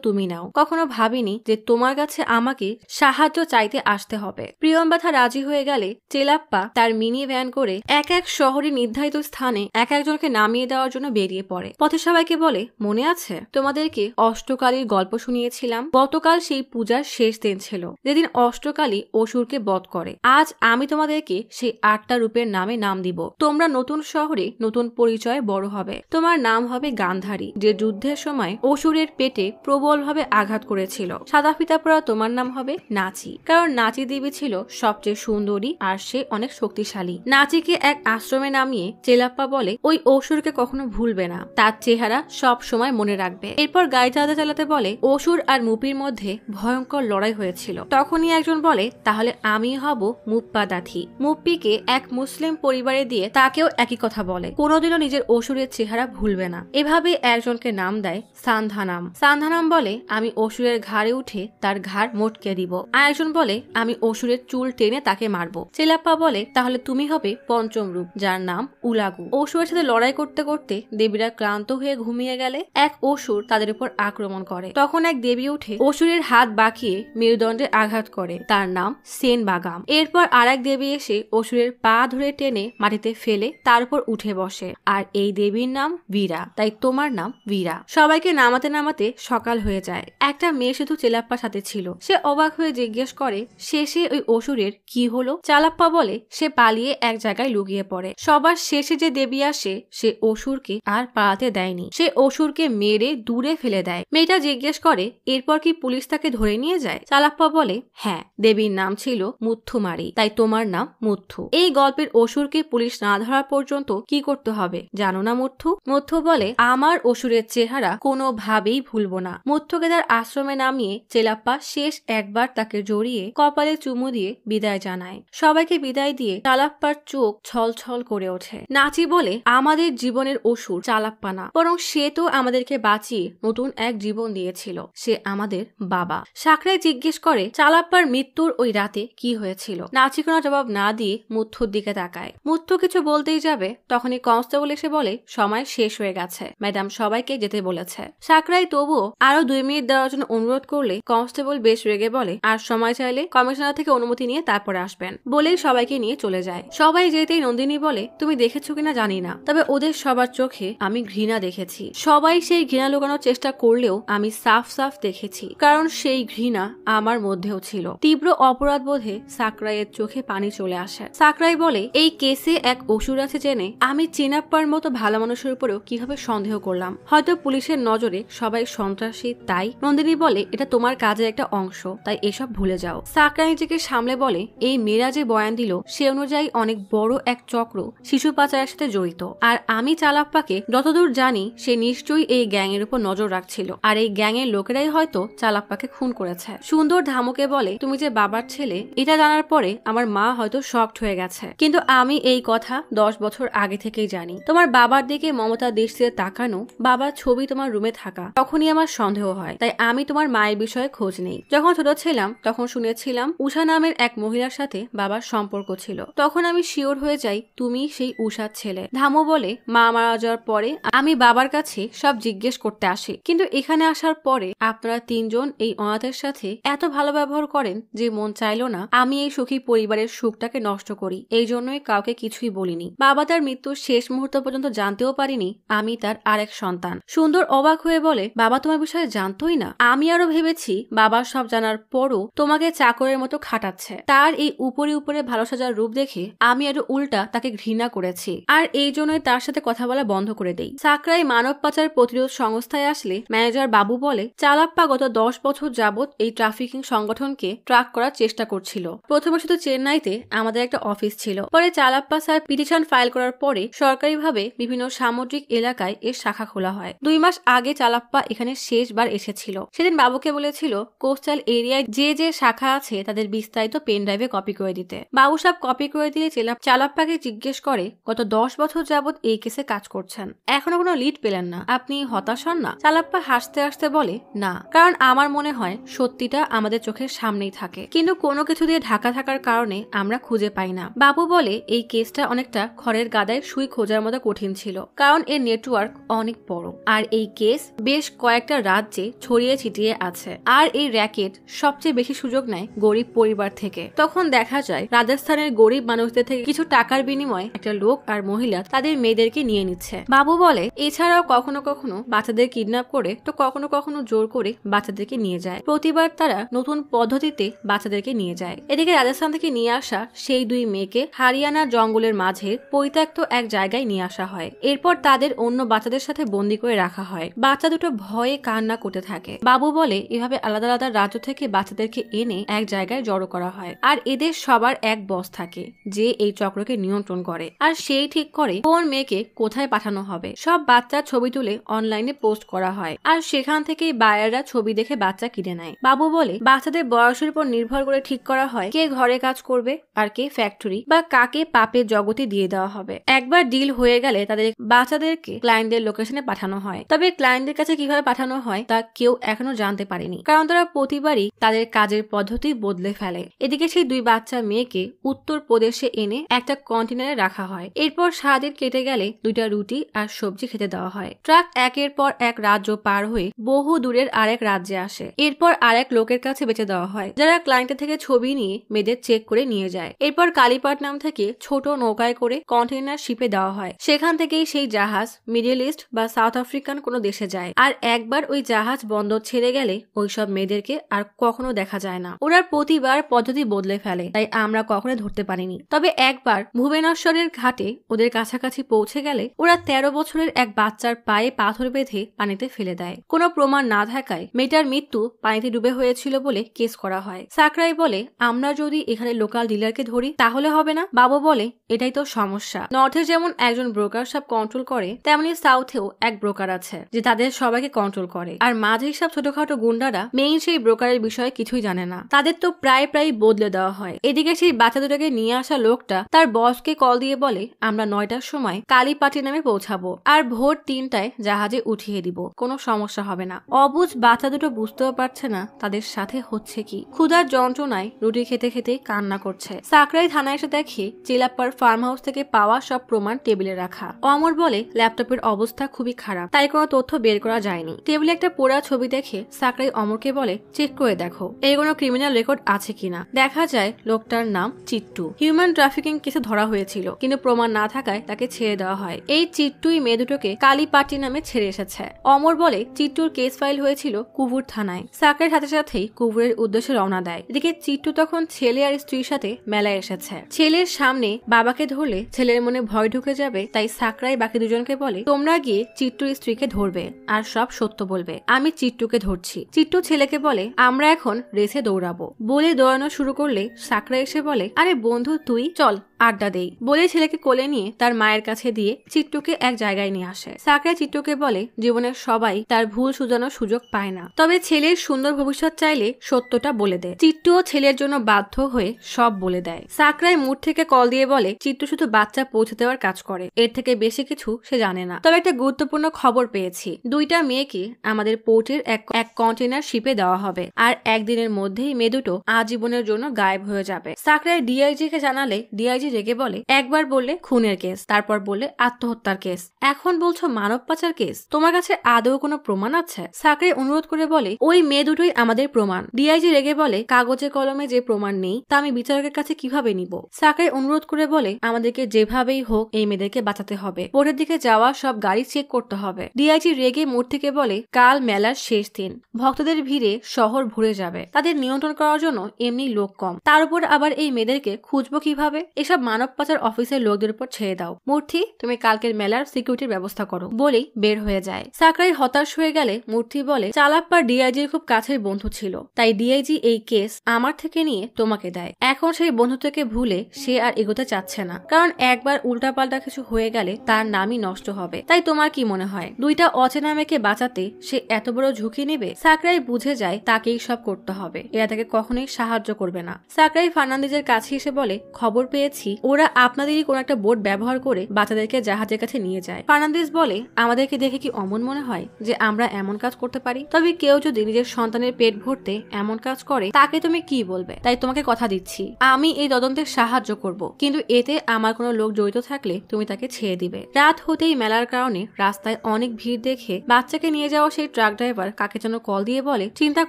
তুমি নাও। কখনো ভাবিনি যে তোমার কাছে আমাকে সাহায্য চাইতে আসতে হবে। প্রিয়ম্বথা রাজি হয়ে গেলে চেলাপ্পা তার মিনি ভ্যান করে এক এক শহরে নির্ধারিত স্থানে এক একজনকে নামিয়ে দেওয়ার জন্য বেরিয়ে পড়ে। পথে সবাইকে বলে মনে আছে তোমাদেরকে অষ্টকালীর গল্প শুনিয়েছিলাম, গতকাল সেই পূজার শেষ দিন ছিল যেদিন অষ্টকালী অসুরকে বধ করে। আজ আমি তোমাদেরকে সেই 8টা রূপের নামে নাম দিব। তোমরা নতুন শহরে নতুন পরিচয়ে বড় হবে। তোমার নাম হবে গান্ধারী, যে যুদ্ধের সময় অসুরের পেটে প্রবলভাবে আঘাত করেছিল। সাদা ফিতা পরা তোমার নাম হবে নাচি, কারণ নাচি দেবী ছিল সবচেয়ে সুন্দরী আর সে অনেক শক্তিশালী। নাচিকে এক আশ্রমে নামিয়ে চেলাপ্পা বলে ওই অসুরকে কখনো ভুলবে না, তার চেহারা সব সময় মনে রাখবে। এরপর গাড়ি চালাতে চালাতে বলে অসুর আর মুপির মধ্যে ভয়ঙ্কর লড়াই হয়েছিল। তখনই একজন বলে তাহলে আমি হব মুপ্পাদাথি। মুপ্পিকে এক মুসলিম পরিবারে দিয়ে তাকেও একই কথা বলে, কোনোদিনও নিজের অসুরের চেহারা ভুলবে না। এভাবে একজনকে নাম দেয় সান্ধানাম। সান্ধানাম বলে আমি অসুরের ঘাড়ে উঠে তার ঘাড় মোটকে দিব। আর একজন বলে আমি অসুরের চুল টেনে তাকে মারবো। চেলাপ্পা বলে তাহলে তুমি হবে পঞ্চম রূপ, যার নাম উলাগু। অসুরের সাথে লড়াই করতে করতে দেবীরা ক্লান্ত হয়ে ঘুমিয়ে গেলে এক অসুর তাদের উপর আক্রমণ করে। তখন এক দেবী উঠে অসুরের হাত বাঁকিয়ে মেরুদণ্ডে আঘাত করে, তার নাম সেন বাগাম। এরপর আর এক দেবী এসে অসুরের পা ধরে টেনে মাটিতে ফেলে তার উপর উঠে বসে, আর এই দেবীর নাম বীরা, তাই তোমার নাম বীরা। সবাইকে নামাতে নামাতে সকাল হয়ে যায়। একটা মেয়ে শুধু চেলাপ্পার সাথে ছিল। সে অবাক হয়ে জিজ্ঞেস করে শেষে ওই অসুরের কি হলো। চালাপ্পা বলে সে পালিয়ে এক জায়গায় লুকিয়ে পড়ে। সবার শেষে যে দেবী আসে সে অসুরকে আর পালাতে দেয়নি, সে অসুরকে মেরে দূরে ফেলে দেয়। মেয়েটা জিজ্ঞেস করে এরপর কি পুলিশ তাকে ধরে নিয়ে যায়। চালাপ্পা বলে হ্যাঁ, দেবীর নাম ছিল মুথুমারি, তাই তোমার নাম মুথু। এই গল্পের অসুরকে পুলিশ না ধরা পর্যন্ত কি করতে হবে জানো না মুথু? মুথু বলে আমার অসুরের চেহারা কোনোভাবেই ভুলবো না। মুথুকে তার আশ্রমে নামিয়ে চেলাপ্পা শেষ একবার তাকে জড়িয়ে কপালে চুমু দিয়ে বিদায় জানায়। সবাইকে বিদায় দিয়ে চালাপ্পার চোখ ছলছল করে ওঠে। নাচি বলে আমাদের জীবনের অসুর চালাপ্পা না, বরং সে তো আমাদেরকে বাঁচিয়ে নতুন এক জীবন দিয়েছিল, সে আমাদের বাবা। সাকরাই জিজ্ঞেস করে চালাপ্পার মৃত্যুর ওই রাতে কি হয়েছিল। নাচি কোনো জবাব না দিয়ে মুথুর দিকে তাকায়। মুথু কিছু বলতেই যাবে তখনই কনস্টেবল এসে বলে সময় শেষ হয়ে গেছে, ম্যাডাম সবাইকে যেতে বলেছে। সাকরাই তবুও আরো 2 মিনিট দেওয়ার জন্য অনুরোধ করলে কনস্টেবল বেশ রেগে বলে আর সময় চাইলে কমিশনার থেকে অনুমতি নিয়ে তারপরে আসবেন, বলেই সবাইকে নিয়ে চলে যায়। সবাই যেতেই নন্দিনী বলে তুমি দেখেছো কিনা জানি না, তবে ওদের সবার চোখে আমি ঘৃণা দেখেছি। সবাই সেই ঘৃণা লুকানোর চেষ্টা করলেও আমি সাফ সাফ দেখেছি, কারণ সেই ঘৃণা আমার মধ্যেও ছিল। তীব্র অপরাধ বোধে সাকরাইয়ের চোখে পানি চলে আসে। সাকরাই বলে এই কেসে এক অসুর আছে জেনে আমি চিনাপ্পার মতো ভালো মানুষের উপরেও কিভাবে সন্দেহ করলাম। হয়তো পুলিশের নজরে সবাই সন্ত্রাসী, তাই নন্দিনী বলে এটা তোমার কাজের একটা অংশ, তাই এসব ভুলে যাও। সাকরাই নিজেকে সামলে বলে এই মেয়েরা যে বয়ান দিল সে অনুযায়ী অনেক বড় এক চক্র শিশু পাচারের সাথে জড়িত, আর আমি চালাপ্পাকে যতদূর জানি সে নিশ্চয়ই এই গ্যাং এর উপর নজর রাখছিল, আর এই গ্যাং এর লোকেরাই হয়তো চালাপ্পাকে খুন করেছে। সুন্দর ধামুকে বলে তুমি যে বাবার ছেলে এটা জানার পরে আমার মা হয়তো শকড হয়ে গেছে, কিন্তু আমি এই কথা 10 বছর আগে থেকেই জানি। তোমার বাবার দিকে মমতা দৃষ্টিতে তাকানো, বাবার ছবি তোমার রুমে থাকা, তখনই আমার সন্দেহ হয়, তাই আমি তোমার মায়ের বিষয়ে খোঁজ নেই। যখন ছোট ছিলাম তখন শুনেছিলাম উষা নামের এক মহিলার সাথে বাবার সম্পর্ক ছিল, তখন আমি শিওর হয়ে যাই তুমি সেই উষার ছেলে। ধামু বলে মা মারা যাওয়ার পরে আমি বাবার কাছে সব জিজ্ঞেস করতে আসি, কিন্তু এখানে আসার পরে আপনারা 3 জন এই অনাথের সাথে এত ভালো ব্যবহার করেন যে মন চাইলো না আমি এই সুখী পরিবারের সুখটাকে নষ্ট করি, এই জন্যই কাউকে কিছুই বলিনি। বাবা তার মৃত্যুর শেষ মুহূর্ত পর্যন্ত জানতেও পারিনি আমি তার আরেক সন্তান। সুন্দর অবাক হয়ে বলে বাবা তোমার বিষয়ে জানতোই না? আমি আরো ভেবেছি বাবা সব জানার পরও তোমাকে চাকরের মতো খাটাচ্ছে। তার এই উপরে উপরে ভালো সাজার রূপ দেখে আমি আরো উল্টা তাকে ঘৃণা করেছি, আর এই জন্যই তার সাথে কথা বলা বন্ধ করে দেই। সাকরাই মানব পাচার প্রতিরোধ সংস্থায় আসলে ম্যানেজার বাবু বলে, চালাপ্পা গত 10 বছর যাবৎ এই ট্রাফিকিং সংগঠনকে ট্র্যাক করার চেষ্টা করছিল। প্রথমে শুধু চেন্নাইতে আমাদের একটা অফিস ছিল, পরে চালাপ্পা স্যার পিটিশন ফাইল করার পরে সরকারিভাবে বিভিন্ন সামুদ্রিক এলাকায় এর শাখা খোলা হয়। 2 মাস আগে চালাপ্পা এখানে শেষবার এসেছিল। সেদিন বাবুকে বলেছিল কোস্টাল এরিয়ায় যে যে শাখা আছে তাদের বিস্তারিত পেন ড্রাইভে কপি করে দিতে। বাবু সব কপি করে দিলে চালাপ্পাকে জিজ্ঞেস করে, গত 10 বছর যাবৎ এই কেসে কাজ করছেন, এখনো কোনো লিড পেলেন না, আপনি হতাশ হন না? চালাপ্পা হাসতে হাসতে বলে, না, কারণ আমার মনে হয় সত্যিটা আমাদের চোখের সামনেই থাকে, কিন্তু কোনো কিছু দিয়ে ঢাকা থাকার কারণে আমরা খুঁজে পাই না। বাবু বলে, এই কেসটা অনেকটা খড়ের গাদায় সুই খোঁজার মতো কঠিন ছিল, কারণ এর নেটওয়ার্ক অনেক বড়, আর এই কেস বেশ কয়েকটা রাজ্যে ছড়িয়ে ছিটিয়ে আছে, আর এই র্যাকেট সবচেয়ে বেশি সুযোগ নেয় গরিব পরিবার থেকে। তখন দেখা যায় রাজস্থানের গরিব মানুষদের থেকে কিছু টাকার বিনিময়ে একটা লোক আর মহিলা তাদের মেয়েদেরকে নিয়ে নিচ্ছে। বাবু বলে, এছাড়াও কখনো কখনো বাচ্চাদের কিডন্যাপ করে, তো কখনো কখনো জোর করে বাচ্চাদেরকে নিয়ে যায়। প্রতিবার তারা নতুন পদ্ধতিতে বাচ্চাদেরকে নিয়ে যায়। এদিকে রাজস্থান থেকে নিয়ে আসা সেই 2 মেয়েকে হারিয়ানার জঙ্গলের মাঝে পরিত্যক্ত এক জায়গায় নিয়ে আসা হয়। এরপর তাদের অন্য বাচ্চাদের সাথে বন্দি করে রাখা হয়। বাচ্চা দুটো ভয়ে কান্না করতে থাকে। বাবু বলে, এভাবে আলাদা আলাদা রাজ্য থেকে বাচ্চাদেরকে এনে এক জায়গায় জড়ো করা হয়, আর এদের সবার এক বস থাকে যে এই চক্রকে নিয়ন্ত্রণ করে, আর সেই ঠিক করে কোন মেয়েকে কোথায় পাঠানো হবে। সব বাচ্চার ছবি তুলে অনলাইনে পোস্ট করা হয়, আর সেখান থেকেই বায়াররা ছবি দেখে বাচ্চা কিনে নেয়। বাবু বলে, বাচ্চাদের বয়সের উপর নির্ভর করে ঠিক করা হয় কে ঘরে কাজ করবে আর কে ফ্যাক্টরি বা কাকে পাপের জগতে দিয়ে দেওয়া হবে। একবার ডিল হয়ে গেলে তাদের বাচ্চাদেরকে ক্লায়েন্টদের লোকেশনে পাঠানো হয়, তবে ক্লায়েন্টদের কাছে কিভাবে পাঠানো হয় তা কেউ এখনো জানতে পারেনি, কারণ তারা প্রতিবারই তাদের কাজের পদ্ধতি বদলে ফেলে। এদিকে সেই 2 বাচ্চা মেয়েকে উত্তর প্রদেশে এনে একটা কন্টেনারে রাখা হয়। এরপর সারাদিন কেটে গেলে 2টা রুটি আর সবজি খেতে দেওয়া হয়। ট্রাক একের পর এক রাজ্য পার হয়ে বহু দূরের আরেক রাজ্যে আসে। এরপর আরেক লোকের কাছে বেচে দেওয়া হয়, যারা ক্লায়েন্টের থেকে ছবি নিয়ে মেয়েদের চেক করে নিয়ে যায়। এরপর কালীপাটনাম থেকে ছোট নৌকায় করে কন্টেইনার শিপে দেওয়া হয়। সেখান থেকেই সেই জাহাজ মিডল ইস্ট বা সাউথ আফ্রিকান কোনো দেশে যায়। আর একবার ওই জাহাজ বন্দর ছেড়ে গেলে ওইসব মেয়েদেরকে আর কখনো দেখা যায় না। ওরা প্রতিবার পদ্ধতি বদলে ফেলে, তাই আমরা কখনো ধরতে পারিনি। তবে একবার ভুবনেশ্বরের ঘাটে ওদের কাছাকাছি পৌঁছে গেলে ওরা 13 বছরের এক বাচ্চার পায়ে পাথর বেঁধে পানিতে ফেলে দেয়। কোনো প্রমাণ না থাকায় মেয়েটার মৃত্যু পানিতে ডুবে হয়েছিল বলে কেস করা হয়। সাকরাই বলে, আমরা যদি এখানে লোকাল ডিলারকে ধরি তাহলে হবে না? বাবু বলে, এটাই তো সমস্যা। নর্থে যেমন একজন ব্রোকার সব কন্ট্রোল করে, তেমনি সাউথেও এক ব্রোকার আছে যে তাদের সবাইকে কন্ট্রোল করে, আর মাঝে সব ছোটখাটো গুন্ডারা মেইন সেই ব্রোকারের বিষয়ে কিছুই জানে না, তাদের তো প্রায় বদলে দেওয়া হয়। এদিকে সেই বাচ্চা দুটাকে নিয়ে আসা লোকটা তার বসকে কল দিয়ে বলে, আমরা 9টার সময় কালীপাটনামে পৌঁছাবো, আর ভোর 3টায় জাহাজে উঠিয়ে দিব, কোনো সমস্যা হবে না। অবুঝ বাচ্চা দুটো বুঝতেও পারছে না তাদের সাথে হচ্ছে কি। ক্ষুধার যন্ত্রণায় রুটি খেতে খেতে কান্না করছে। সাকরাই থানায় এসে দেখে চিলাপ্পার ফার্ম হাউস থেকে পাওয়া সব প্রমাণ টেবিলে রাখা। অমর বলে, ল্যাপটপের অবস্থা খুবই খারাপ, তাই কোনো তথ্য বের করা যায়নি। টেবিলে একটা পোড়া ছবি দেখে সাকরাই অমরকে বলে, চেক করে দেখো এর কোনো ক্রিমিনাল রেকর্ড আছে কিনা। দেখা যায় লোকটার নাম চিট্টু। হিউম্যান ট্রাফিকিং কেসে ধরা হয়েছিল, কিন্তু প্রমাণ না থাকায় তাকে ছেড়ে দেওয়া হয়। এই চিট্টুই মেয়ে দুটোকে কালীপাটনামে ছেড়ে এসেছে। অমর বলে, চিট্টুর কেস ফাইল হয়েছিল কুবুর থানায়। সাকরাইর সাথে সাথেই কুবুরের উদ্দেশ্যে রওনা দেয়। এদিকে চিট্টু তখন ছেলে আর স্ত্রীর সাথে মেলায় এসেছে। ছেলের সামনে বাবাকে ধরলে ছেলের মনে ভয় ঢুকে যাবে, তাই সাকরাই বাকি দুজনকে বলে, তোমরা গিয়ে চিট্টুর স্ত্রীকে ধরবে আর সব সত্য বলবে, আমি চিট্টুকে ধরছি। চিট্টু ছেলেকে বলে, আমরা এখন রেসে দৌড়াবো। বলে দৌড়ানো শুরু করলে সাকরাই এসে বলে, আরে বন্ধু তুই চল আড্ডা দেই। বলে ছেলেকে কোলে নিয়ে তার মায়ের কাছে দিয়ে চিট্টুকে এক জায়গায় নিয়ে আসে। সাকরাই চিট্টুকে বলে, জীবনের সবাই তার ভুল শুধরানোর সুযোগ পায় না, তবে ছেলের সুন্দর ভবিষ্যৎ চাইলে সত্যটা বলে দেয়। চিট্টুও ছেলের জন্য বাধ্য হয়ে সব বলে দেয়। সাকরাই মুড থেকে কল দিয়ে বলে, চিট্টু শুধু বাচ্চা পৌঁছে দেওয়ার কাজ করে, এর থেকে বেশি কিছু সে জানে না। তবে একটা গুরুত্বপূর্ণ খবর পেয়েছি, 2টা মেয়েকে আমাদের পোর্টের এক কন্টেনার শিপে দেওয়া হবে, আর একদিনের মধ্যেই মেয়ে দুটো আজীবনের জন্য গায়েব হয়ে যাবে। সাকরাই ডিআইজি কে জানালে ডিআইজি ডিআইজি রেগে বলে, একবার বললে খুনের কেস, তারপর বললে আত্মহত্যার কেস, এখন বলছো মানব পাচার কেস। তোমার কাছে আদৌ কোনো প্রমাণ আছে? সাকরাই অনুরোধ করে বলে, ওই মেয়ে দুটোই আমাদের প্রমাণ। ডিআইজি রেগে বলে, কাগজে কলমে যে প্রমাণ নেই তা আমি বিচারকের কাছে কিভাবে নিব? সাকরাই অনুরোধ করে বলে, আমাদেরকে যেভাবেই হোক এই মেয়েদেরকে বাঁচাতে হবে। বোর্ডের দিকে যাওয়া সব গাড়ি চেক করতে হবে। ডিআইজি রেগে মূর্তিকে বলে, কাল মেলার শেষ দিন, ভক্তদের ভিড়ে শহর ভরে যাবে, তাদের নিয়ন্ত্রণ করার জন্য এমনি লোক কম, তার উপর আবার এই মেয়েদেরকে খুঁজবো কিভাবে? এসব মানব পাচার অফিসের লোকদের উপর ছেড়ে দাও। মূর্তি, তুমি কালকের মেলার সিকিউরিটির ব্যবস্থা করো। বলেই বের হয়ে যায়। সাকরাই হতাশ হয়ে গেলে মূর্তি বলে, চালাপ্পার ডিআইজির খুব কাছের বন্ধু ছিল, তাই ডিআইজি এই কেস আমার থেকে নিয়ে তোমাকে দেয়। এখন সেই বন্ধুত্বকে ভুলে সে আর এগোতে চাচ্ছে না, কারণ একবার উল্টাপাল্টা কিছু হয়ে গেলে তার নামই নষ্ট হবে। তাই তোমার কি মনে হয় দুইটা অচেনা মেয়েকে বাঁচাতে সে এত বড় ঝুঁকি নেবে? সাকরাই বুঝে যায় তাকেই সব করতে হবে, এরা তাকে কখনোই সাহায্য করবে না। সাকরাই ফার্নান্দেজের কাছে এসে বলে, খবর পেয়েছি ওরা আপনাদেরই কোনো একটা বোট ব্যবহার করে বাচ্চাদেরকে জাহাজের কাছে নিয়ে যায়। ফার্নান্দেজ বলে, আমাদেরকে দেখে কি অমন মনে হয় যে আমরা এমন কাজ করতে পারি? তবে কেউ যদি নিজের সন্তানের পেট ভরতে এমন কাজ করে তাকে তুমি কি বলবে? তাই তোমাকে কথা দিচ্ছি, আমি এই তদন্তে সাহায্য করব, কিন্তু এতে আমার কোনো লোক জড়িত থাকলে তুমি তাকে ছেড়ে দিবে। রাত হতেই মেলার কারণে রাস্তায় অনেক ভিড় দেখে বাচ্চাকে নিয়ে যাওয়া সেই ট্রাক ড্রাইভার কাকে যেন কল দিয়ে বলে, চিন্তা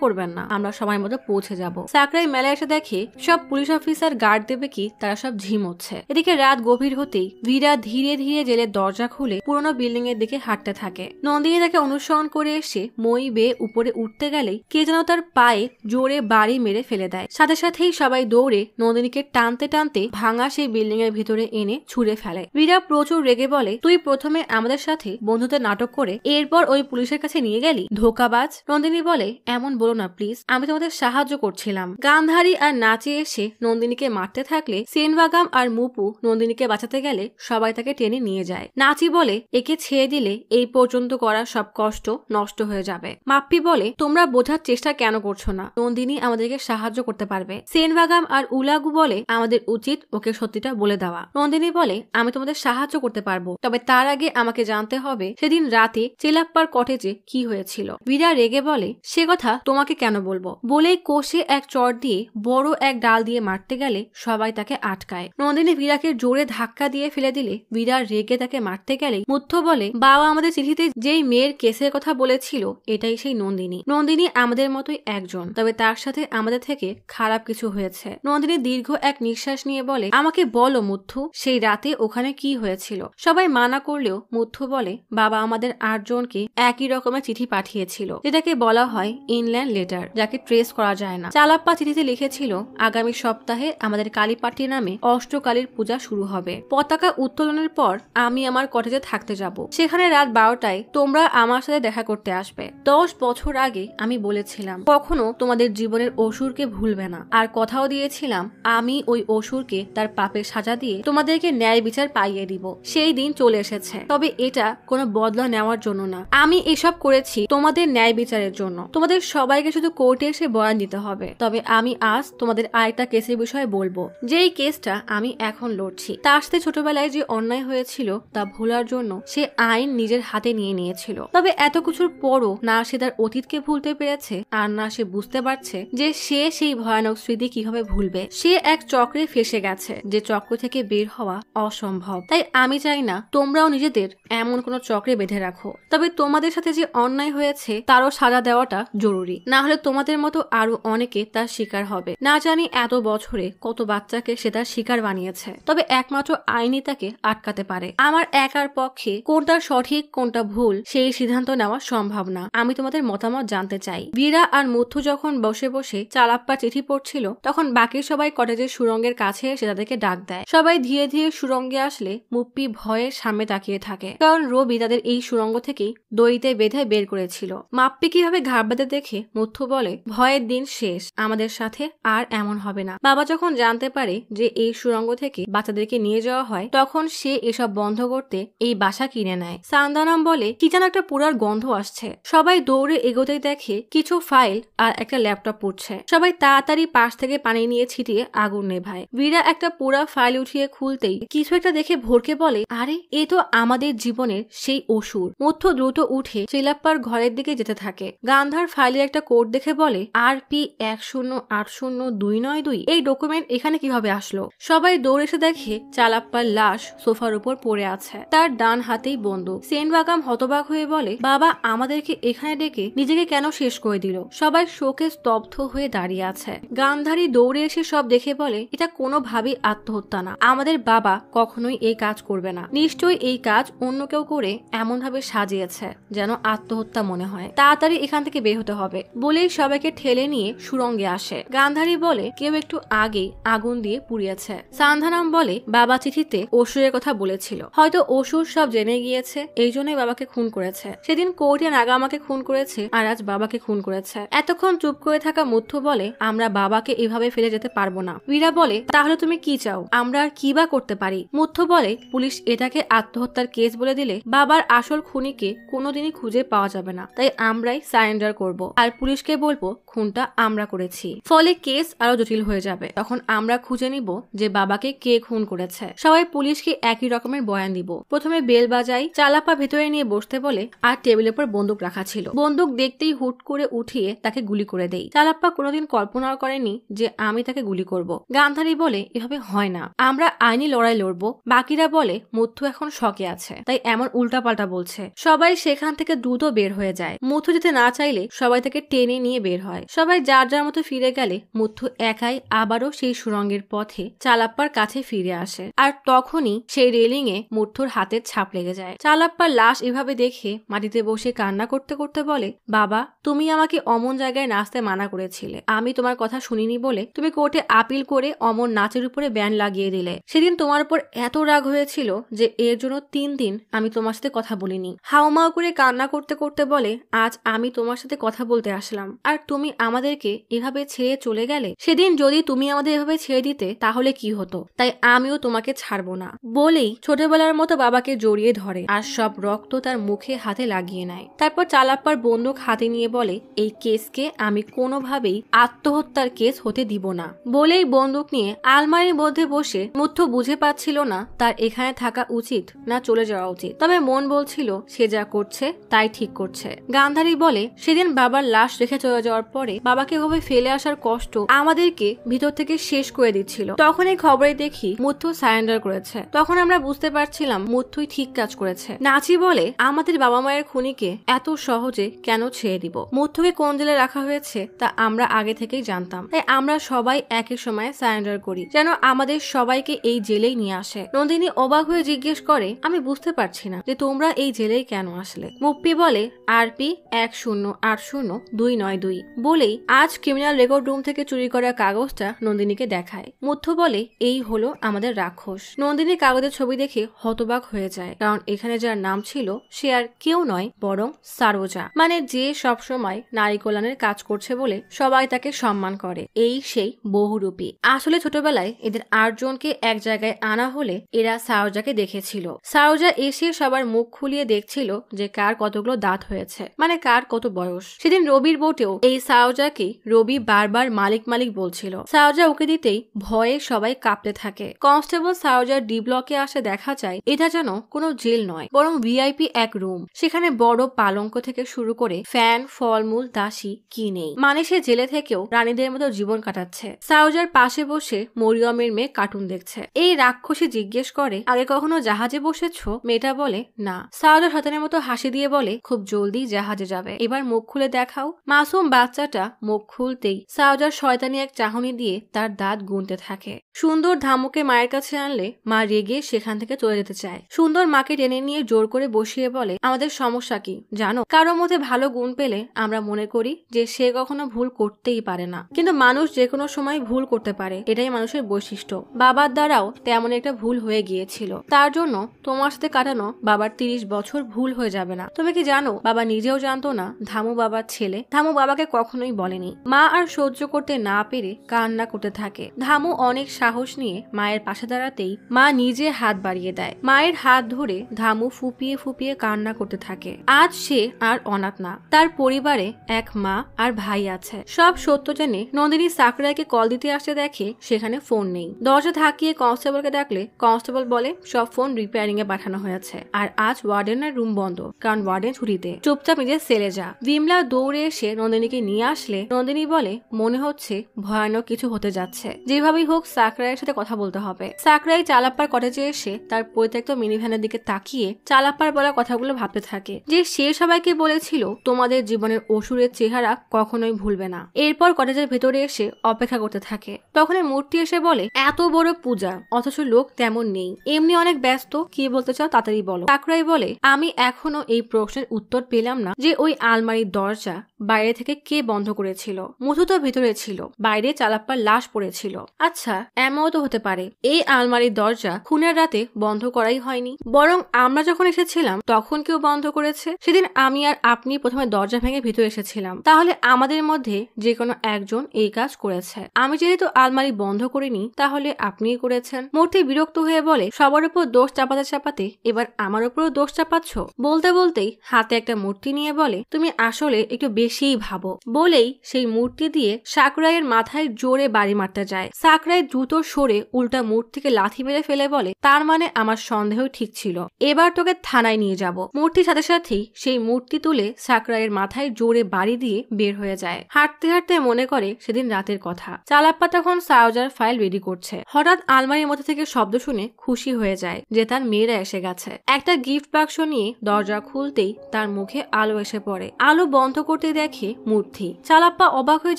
করবেন না, আমরা সময় মতো পৌঁছে যাব। সাকরাই মেলায় এসে দেখে সব পুলিশ অফিসার গার্ড দেবে কি তারা সব ঝিমোচ্ছে। এদিকে রাত গভীর হতেই ভীরা ধীরে ধীরে জেলের দরজা খুলে পুরোনো বিল্ডিং এর দিকে হাঁটতে থাকে। নন্দিনী তাকে অনুসরণ করে এসে মই বেয়ে উপরে উঠতে গেলেই কে যেন তার পায়ে জোরে বাড়ি মেরে ফেলে দেয়। সাথে সাথেই সবাই দৌড়ে নন্দিনীকে টানতে টানতে ভাঙা সেই বিল্ডিং এর ভিতরে এনে ছুঁড়ে ফেলে। ভীরা প্রচুর রেগে বলে, তুই প্রথমে আমাদের সাথে বন্ধুদের নাটক করে এরপর ওই পুলিশের কাছে নিয়ে গেলি, ধোকাবাজ। নন্দিনী বলে, এমন বলো না প্লিজ, আমি তোমাদের সাহায্য করছিলাম। গান্ধারী আর নাচে এসে নন্দিনীকে মারতে থাকলে সেনবাগাম আর মুপু নন্দিনীকে বাঁচাতে গেলে সবাই তাকে টেনে নিয়ে যায়। নাচি বলে, একে ছেড়ে দিলে এই পর্যন্ত করা সব কষ্ট নষ্ট হয়ে যাবে। মাপ্পি বলে, তোমরা বোঝার চেষ্টা কেন করছো না? নন্দিনী আমাদেরকে সাহায্য করতে পারবে। সেনবাগাম আর উলাগু বলে, আমাদের উচিত ওকে সত্যিটা বলে দেওয়া। নন্দিনী বলে, আমি তোমাদের সাহায্য করতে পারবো, তবে তার আগে আমাকে জানতে হবে সেদিন রাতে চেলাপ্পার কটেজে কি হয়েছিল। ভীরা রেগে বলে, সে কথা তোমাকে কেন বলবো? বলেই কোষে এক চড় দিয়ে বড় এক ডাল দিয়ে মারতে গেলে সবাই তাকে আটকায়। নন্দিনী ভীরাকে জোরে ধাক্কা দিয়ে ফেলে দিলে ভীরা রেগে তাকে মারতে গেলেই মুথ্য বলে, বাবা আমাদের চিঠিতে যেই মেয়ের কেসের কথা বলেছিল এটাই সেই নন্দিনী। নন্দিনী আমাদের মতোই একজন, তবে তার সাথে আমাদের থেকে খারাপ কিছু হয়েছে। নন্দিনী দীর্ঘ এক নিঃশ্বাস নিয়ে বলে, আমাকে বলো মুথ্যু, সেই রাতে ওখানে কি হয়েছিল? সবাই মানা করলেও মুথ্যু বলে, বাবা আমাদের 8 জনকে একই রকমের চিঠি পাঠিয়েছিল, যেটাকে বলা হয় ইনল্যান্ড লেটার, যাকে ট্রেস করা যায় না। চালাপ্পা চিঠিতে লিখেছিল, আগামী সপ্তাহে আমাদের কালীপাটি নামে অষ্টকালীর পূজা শুরু হবে। পতাকা উত্তোলনের পর আমি আমার কটেজে থাকতে যাব, সেখানে রাত 12টায় তোমরা আমার সাথে দেখা করতে আসবে। 10 বছর আগে আমি বলেছিলাম কখনো তোমাদের জীবনের অসুরকে ভুলবে না, আর কথাও দিয়েছিলাম আমি ওই অসুরকে তার পাপের সাজা দিয়ে তোমাদেরকে ন্যায় বিচার পাইয়ে দিব। সেই দিন চলে এসেছে, তবে এটা কোনো বদলা নেওয়ার জন্য না, আমি এসব করেছি তোমাদের ন্যায় বিচারের জন্য। তোমাদের সবাইকে শুধু কোর্টে এসে বয়ান দিতে হবে। তবে আমি আজ তোমাদের আরেকটা কেসের বিষয়ে বলবো, যেই কেসটা আমি এখন লড়ছি। তার সাথে ছোটবেলায় যে অন্যায় হয়েছিল তা ভোলার জন্য সে আইন নিজের হাতে নিয়ে নিয়েছিল। তবে এত কিছুর পরও না সে তার অতীতকে ভুলতে পেরেছে, আর না সে বুঝতে পারছে যে সে সেই ভয়ানক স্মৃতি কিভাবে ভুলবে। সে এক চক্রে ফেসে গেছে, যে চক্র থেকে বের হওয়া অসম্ভব। তাই আমি চাই না তোমরাও নিজেদের এমন কোনো চক্রে বেঁধে রাখো। তবে তোমাদের সাথে যে অন্যায় হয়েছে তারও সাজা দেওয়াটা জরুরি, না হলে তোমাদের মতো আরো অনেকে তার শিকার হবে। না জানি এত বছরে কত বাচ্চাকে সে তার শিকার বানিয়েছে। তবে একমাত্র আইনই তাকে আটকাতে পারে। আমার একার পক্ষে কোনটা সঠিক কোনটা ভুল সেই সিদ্ধান্ত নেওয়া সম্ভব না। আমি তোমাদের মতামত জানতে চাই। ভীরা আর মুথ্যু যখন বসে বসে চালাপ্পা চিঠি পড়ছিল, তখন বাকি সবাই কটেজের সুরঙ্গের কাছে এসে তাদেরকে ডাক দেয়। সবাই ধীরে ধীরে সুরঙ্গে আসলে মুপ্পি ভয়ে সামনে তাকিয়ে থাকে, কারণ রবি তাদের এই সুরঙ্গ থেকেই দড়িতে বেঁধে বের করেছিল। মাপ্পি কিভাবে ঘাবড়াতে দেখে মুথ্যু বলে, ভয়ের দিন শেষ, আমাদের সাথে আর এমন হবে না। বাবা যখন জানতে পারে যে এই সুরঙ্গ থেকে বাচ্চাদেরকে নিয়ে যাওয়া হয়, তখন সে এসব বন্ধ করতে এই বাসা কিনে নেয়। সান্দানাম বলে, কি যেন একটা পুরার গন্ধ আসছে। সবাই দৌড়ে এগোতেই দেখে কিছু ফাইল আর একটা ল্যাপটপ পড়ছে। সবাই তাড়াতাড়ি পাশ থেকে পানি নিয়ে ছিটিয়ে আগুন নেভায়। ভীরা একটা পুরা ফাইল উঠিয়ে খুলতেই কিছু একটা দেখে ভরকে বলে, আরে এ তো আমাদের জীবনের সেই অসুর। মুথ্যু দ্রুত উঠে চেলাপ্পার ঘরের দিকে যেতে থাকে। গান্ধার ফাইলের একটা কোড দেখে বলে, RP 10802992, এই ডকুমেন্ট এখানে কিভাবে আসলো? সবাই সবাই দৌড়ে এসে দেখে চালাপ্পার লাশ সোফার উপর পড়ে আছে, তার ডান হাতেই বন্দুক। সেন বাগাম হতবাক হয়ে বলে, বাবা আমাদেরকে এখানে ডেকে নিজেকে কেন শেষ করে দিল? সবাই শোকে স্তব্ধ হয়ে দাঁড়িয়ে আছে। গান্ধারী দৌড়ে এসে সব দেখে বলে, এটা কোনোভাবেই আত্মহত্যা না, আমাদের বাবা কখনোই এই কাজ করবে না, নিশ্চয়ই এই কাজ অন্য কেউ করে এমন ভাবে সাজিয়েছে যেন আত্মহত্যা মনে হয়, তাড়াতাড়ি এখান থেকে বের হতে হবে বলেই সবাইকে ঠেলে নিয়ে সুরঙ্গে আসে। গান্ধারী বলে, কেউ একটু আগেই আগুন দিয়ে পুড়িয়েছে। সান্ধানাম বলে, বাবা চিঠিতে অসুরের কথা বলেছিল, হয়তো অসুর সব জেনে গিয়েছে, এই জন্যই বাবাকে খুন করেছে। সেদিন কোর্টে নাগামাকে খুন করেছে আর আজ বাবাকে খুন করেছে। এতক্ষণ চুপ করে থাকা মুথু বলে, আমরা বাবাকে এভাবে ফেলে যেতে পারবো না। বীরা বলে, তাহলে তুমি কি চাও? আমরা আর কি বা করতে পারি? মুথু বলে, পুলিশ এটাকে আত্মহত্যার কেস বলে দিলে বাবার আসল খুনিকে কোনোদিনই খুঁজে পাওয়া যাবে না, তাই আমরাই সারেন্ডার করব আর পুলিশকে বলবো খুনটা আমরা করেছি, ফলে কেস আরো জটিল হয়ে যাবে। তখন আমরা খুঁজে নিব যে বাবাকে কে খুন করেছে। সবাই পুলিশকে একই রকমের বয়ান দিব। প্রথমে বেল বাজাই, চালাপা ভেতরে নিয়ে বসতে বলে আর টেবিলের উপর বন্দুক রাখা ছিল। বন্দুক দেখতেই হুট করে উঠিয়ে তাকে গুলি করে দেই। চালাপ্পা কোনোদিন কল্পনাও করেনি যে আমি তাকে গুলি করব। গান্ধারী বলে, এভাবে হয় না, আমরা আইনি লড়াই লড়বো। বাকিরা বলে, মুথু এখন শকে আছে তাই এমন উল্টাপাল্টা বলছে। সবাই সেখান থেকে দ্রুত বের হয়ে যায়। মুথু যেতে না চাইলে সবাই তাকে টেনে নিয়ে বের হয়। সবাই যার যার মতো ফিরে গেলে মুথু একাই আবারও সেই সুরঙ্গের পথে চালাপ্পার কাছে ফিরে আসে। আর তখনই সেই রেলিং এ মুথুর হাতের ছাপ লেগে যায়। চালাপ্পার লাশ এভাবে দেখে মাটিতে বসে কান্না করতে করতে বলে, বাবা তুমি আমাকে অমন জায়গায় নাচতে মানা করেছিলে, আমি তোমার কথা শুনিনি বলে তুমি কোর্টে আপিল করে অমর নাচের উপরে ব্যান লাগিয়ে দিলে। সেদিন তোমার উপর এত রাগ হয়েছিল যে এর জন্য 3 দিন আমি তোমার সাথে কথা বলিনি। হাউমাউ করে কান্না করতে করতে বলে, আজ আমি তোমার সাথে কথা বলতে আসলাম আর তুমি আমাদেরকে এভাবে ছেড়ে চলে গেলে। সেদিন যদি তুমি আমাদের এভাবে ছেড়ে দিতে তাহলে কি হতো, তাই আমিও তোমাকে ছাড়বো না বলেই ছোটবেলার মতো বাবাকে জড়িয়ে ধরে আর সব রক্ত তার মুখে হাতে লাগিয়ে নেয়। তারপর চালাপ্পার বন্দুক হাতে নিয়ে বলে, এই কেসকে আমি কোনোভাবেই আত্মহত্যার কেস হতে দিব না বলেই বন্দুক নিয়ে আলমারির মধ্যে বসে মুথু বুঝে পাচ্ছিল না তার এখানে থাকা উচিত না চলে যাওয়া উচিত, তবে মন বলছিল সে যা করছে তাই ঠিক করছে। গান্ধারী বলে, সেদিন বাবার লাশ রেখে চলে যাওয়ার পরে বাবাকে এভাবে ফেলে আসার কষ্ট আমাদেরকে ভিতর থেকে শেষ করে দিচ্ছিল। তখন এই খবরে দেখি মুথু সারেন্ডার করেছে। তখন আমরা বুঝতে পারছিলাম মুথুই ঠিক কাজ করেছে। নাচি বলে, আমাদের বাবা মায়ের খুনিকে এত সহজে কেন ছেড়ে দিব? মুথুকে কোন জেলে রাখা হয়েছে তা আমরা আগে থেকেই জানতাম, তাই আমরা সবাই একই সময় সারেন্ডার করি যেন আমাদের সবাইকে এই জেলেই নিয়ে আসে। নন্দিনী অবাক হয়ে জিজ্ঞেস করে, আমি বুঝতে পারছি না যে তোমরা এই জেলেই কেন আসলে? মুপ্পি বলে, আরপি 10802992 বলেই আজ ক্রিমিনাল রেকর্ড রুম থেকে চুরি করা কাগজটা নন্দিনীকে দেখায়। মুথু বলে, এই হলো আমাদের রাক্ষস। নন্দিনী কাগজের ছবি দেখে হতবাক হয়ে যায়, কারণ এখানে যার নাম ছিল সে আর কেউ নয় বরং সারোজা, মানে যে সবসময় নারী কল্যাণের কাজ করছে বলে সবাই তাকে সম্মান করে। এই সেই বহুরূপী। আসলে ছোটবেলায় এদের 8 জনকে এক জায়গায় আনা হলে এরা সারোজাকে দেখেছিল। সারোজা এসে সবার মুখ খুলিয়ে দেখছিল যে কার কতগুলো দাঁত হয়েছে, মানে কার কত বয়স। সেদিন রবির বোটেও এই সারোজাকে রবি বারবার মালিক মালিক বলছিল। সারোজা ওকে দিতেই ভয়ে সবাই কাঁপতে থাকে। কনস্টেবল সারোজার ডি ব্লকে আসে দেখা যায় এটা যেন কোনো জেল নয় বরং ভিআইপি এক রুম। সেখানে বড় পালঙ্ক থেকে শুরু করে ফ্যান, ফলমূল, দাসী কি নেই, মানে সে জেলে থেকেও রানীদের মতো জীবন কাটাচ্ছে। সারোজার পাশে বসে মরিয়মের মেয়ে কার্টুন দেখছে। এই রাক্ষসী জিজ্ঞেস করে, আগে কখনো জাহাজে বসেছো? মেয়েটা বলে, না। সারোজা শয়তানের মতো হাসি দিয়ে বলে, খুব জলদি জাহাজে যাবে, এবার মুখ খুলে দেখাও। মাসুম বাচ্চাটা মুখ খুলতেই সারোজার শয়তানি এক চাহনি দিয়ে তার দাঁত গুনতে থাকে। সুন্দর ধামুকে মায়ের কাছে আনলে মা রেগে সেখান থেকে চলে যেতে চায়। সুন্দর মাকে টেনে নিয়ে জোর করে বসিয়ে বলে, আমাদের সমস্যা কি জানো? কারো মধ্যে ভালো গুণ পেলে আমরা মনে করি যে সে কখনো ভুল করতেই পারে না, কিন্তু মানুষ যে কোনো সময় ভুল করতে পারে, এটাই মানুষের বৈশিষ্ট্য। বাবার দ্বারাও তেমন একটা ভুল হয়ে গিয়েছিল, তার জন্য তোমার সাথে কাটানো বাবার 30 বছর ভুল হয়ে যাবে না। তুমি কি জানো বাবা নিজেও জানতো না ধামু বাবার ছেলে? ধামু বাবাকে কখনোই বলেনি। মা আর সহ্য করতে না পেরে কান্না করতে থাকে। ধামু অনেক সাহস নিয়ে মায়ের পাশে দাঁড়াতেই মা নিজে হাত বাড়িয়ে দেয়। মায়ের হাত ধরে ধামু ফুপিয়ে ফুপিয়ে কান্না করতে থাকে। আজ সে আর অনাথ না, তার পরিবারে এক মা আর ভাই আছে। সব সত্য জেনে নন্দিনী সাকরাইকে কল দিতে আসতে দেখে সেখানে ফোন নেই। দরজা ধাকিয়ে কনস্টেবলকে ডাকলে কনস্টেবল বলে সব ফোন রিপেয়ারিং এ পাঠানো হয়েছে আর আজ ওয়ার্ডেনের রুম বন্ধ, কারণ ওয়ার্ডেন ছুটিতে, চুপচাপ নিজের সেলে যা। বিমলা দৌড়ে এসে নন্দিনীকে নিয়ে আসলে নন্দিনী বলে, মনে হচ্ছে ভয়ানক কিছু হতে যাচ্ছে, যেভাবেই হোক সাকরাইয়ের সাকরাইয়ের সাথে কথা বলতে হবে। সাকরাই চালাপ্পার কটেজে এসে তার পরিত্যক্ত মিনিভ্যানের দিকে তাকিয়ে চালাপ্পার বলা কথাগুলো ভাবতে থাকে যে সে সবাইকে বলেছিল তোমাদের জীবনের অসুরের চেহারা কখনোই ভুলবে না। এরপর কটেজের ভেতরে এসে অপেক্ষা করতে থাকে। তখন মূর্তি এসে বলে এত বড় পূজা অথচ লোক তেমন নেই, এমনি অনেক ব্যস্ত, কি বলতে চাও তাড়াতাড়ি বলো। সাকরাই বলে আমি এখনো এই প্রশ্নের উত্তর পেলাম না যে ওই আলমারির দরজা বাইরে থেকে কে বন্ধ করেছিল। মুথু তো ভেতরে ছিল, বাইরে চালাপ্পার লাশ পড়েছিল। আচ্ছা এমনও তো হতে পারে এই আলমারির দরজা খুনের রাতে বন্ধ করাই হয়নি, বরং আমরা যখন এসেছিলাম তখন কেউ বন্ধ করেছে। সেদিন আমি আর আপনি প্রথমে দরজা ভেঙে ভিতরে এসেছিলাম, তাহলে আমাদের মধ্যে যে কোনো একজন এই কাজ করেছে। আমি যেহেতু আলমারি বন্ধ করিনি তাহলে আপনিই করেছেন। মূর্তি বিরক্ত হয়ে বলে সবার উপর দোষ চাপাতে চাপাতে এবার আমার উপরও দোষ চাপাচ্ছ। বলতে বলতেই হাতে একটা মূর্তি নিয়ে বলে তুমি আসলে একটু বেশিই ভাবো। বলেই সেই মূর্তি দিয়ে সাকরাইয়ের মাথায় জোরে বাড়ি মারতে যায়। সাকরাই দ্রুত সরে উল্টা মূর্তিকে লাথি মেরে ফেলে বলে তার মানে আমার সন্দেহ ঠিক ছিল, এবার তোকে থানায় নিয়ে যাব। মূর্তির সাথে সাথেই সেই মূর্তি তুলে সাকরাইয়ের মাথায় জোরে বাড়ি দিয়ে বের হয়ে যায়। হাঁটতে হাঁটতে মনে করে সেদিন রাতের কথা। চালাপ্পা তখন সারোজার ফাইল রেডি করছে। হঠাৎ আলমারির মধ্যে থেকে শব্দ শুনে খুশি হয়ে যায় যে তার মেয়েরা এসে গেছে। একটা গিফট বাক্স নিয়ে দরজা খুলতেই তার মুখে আলো এসে পড়ে। আলো বন্ধ করতে দেখে মূর্তি। চালাপ্পা অবাক হয়ে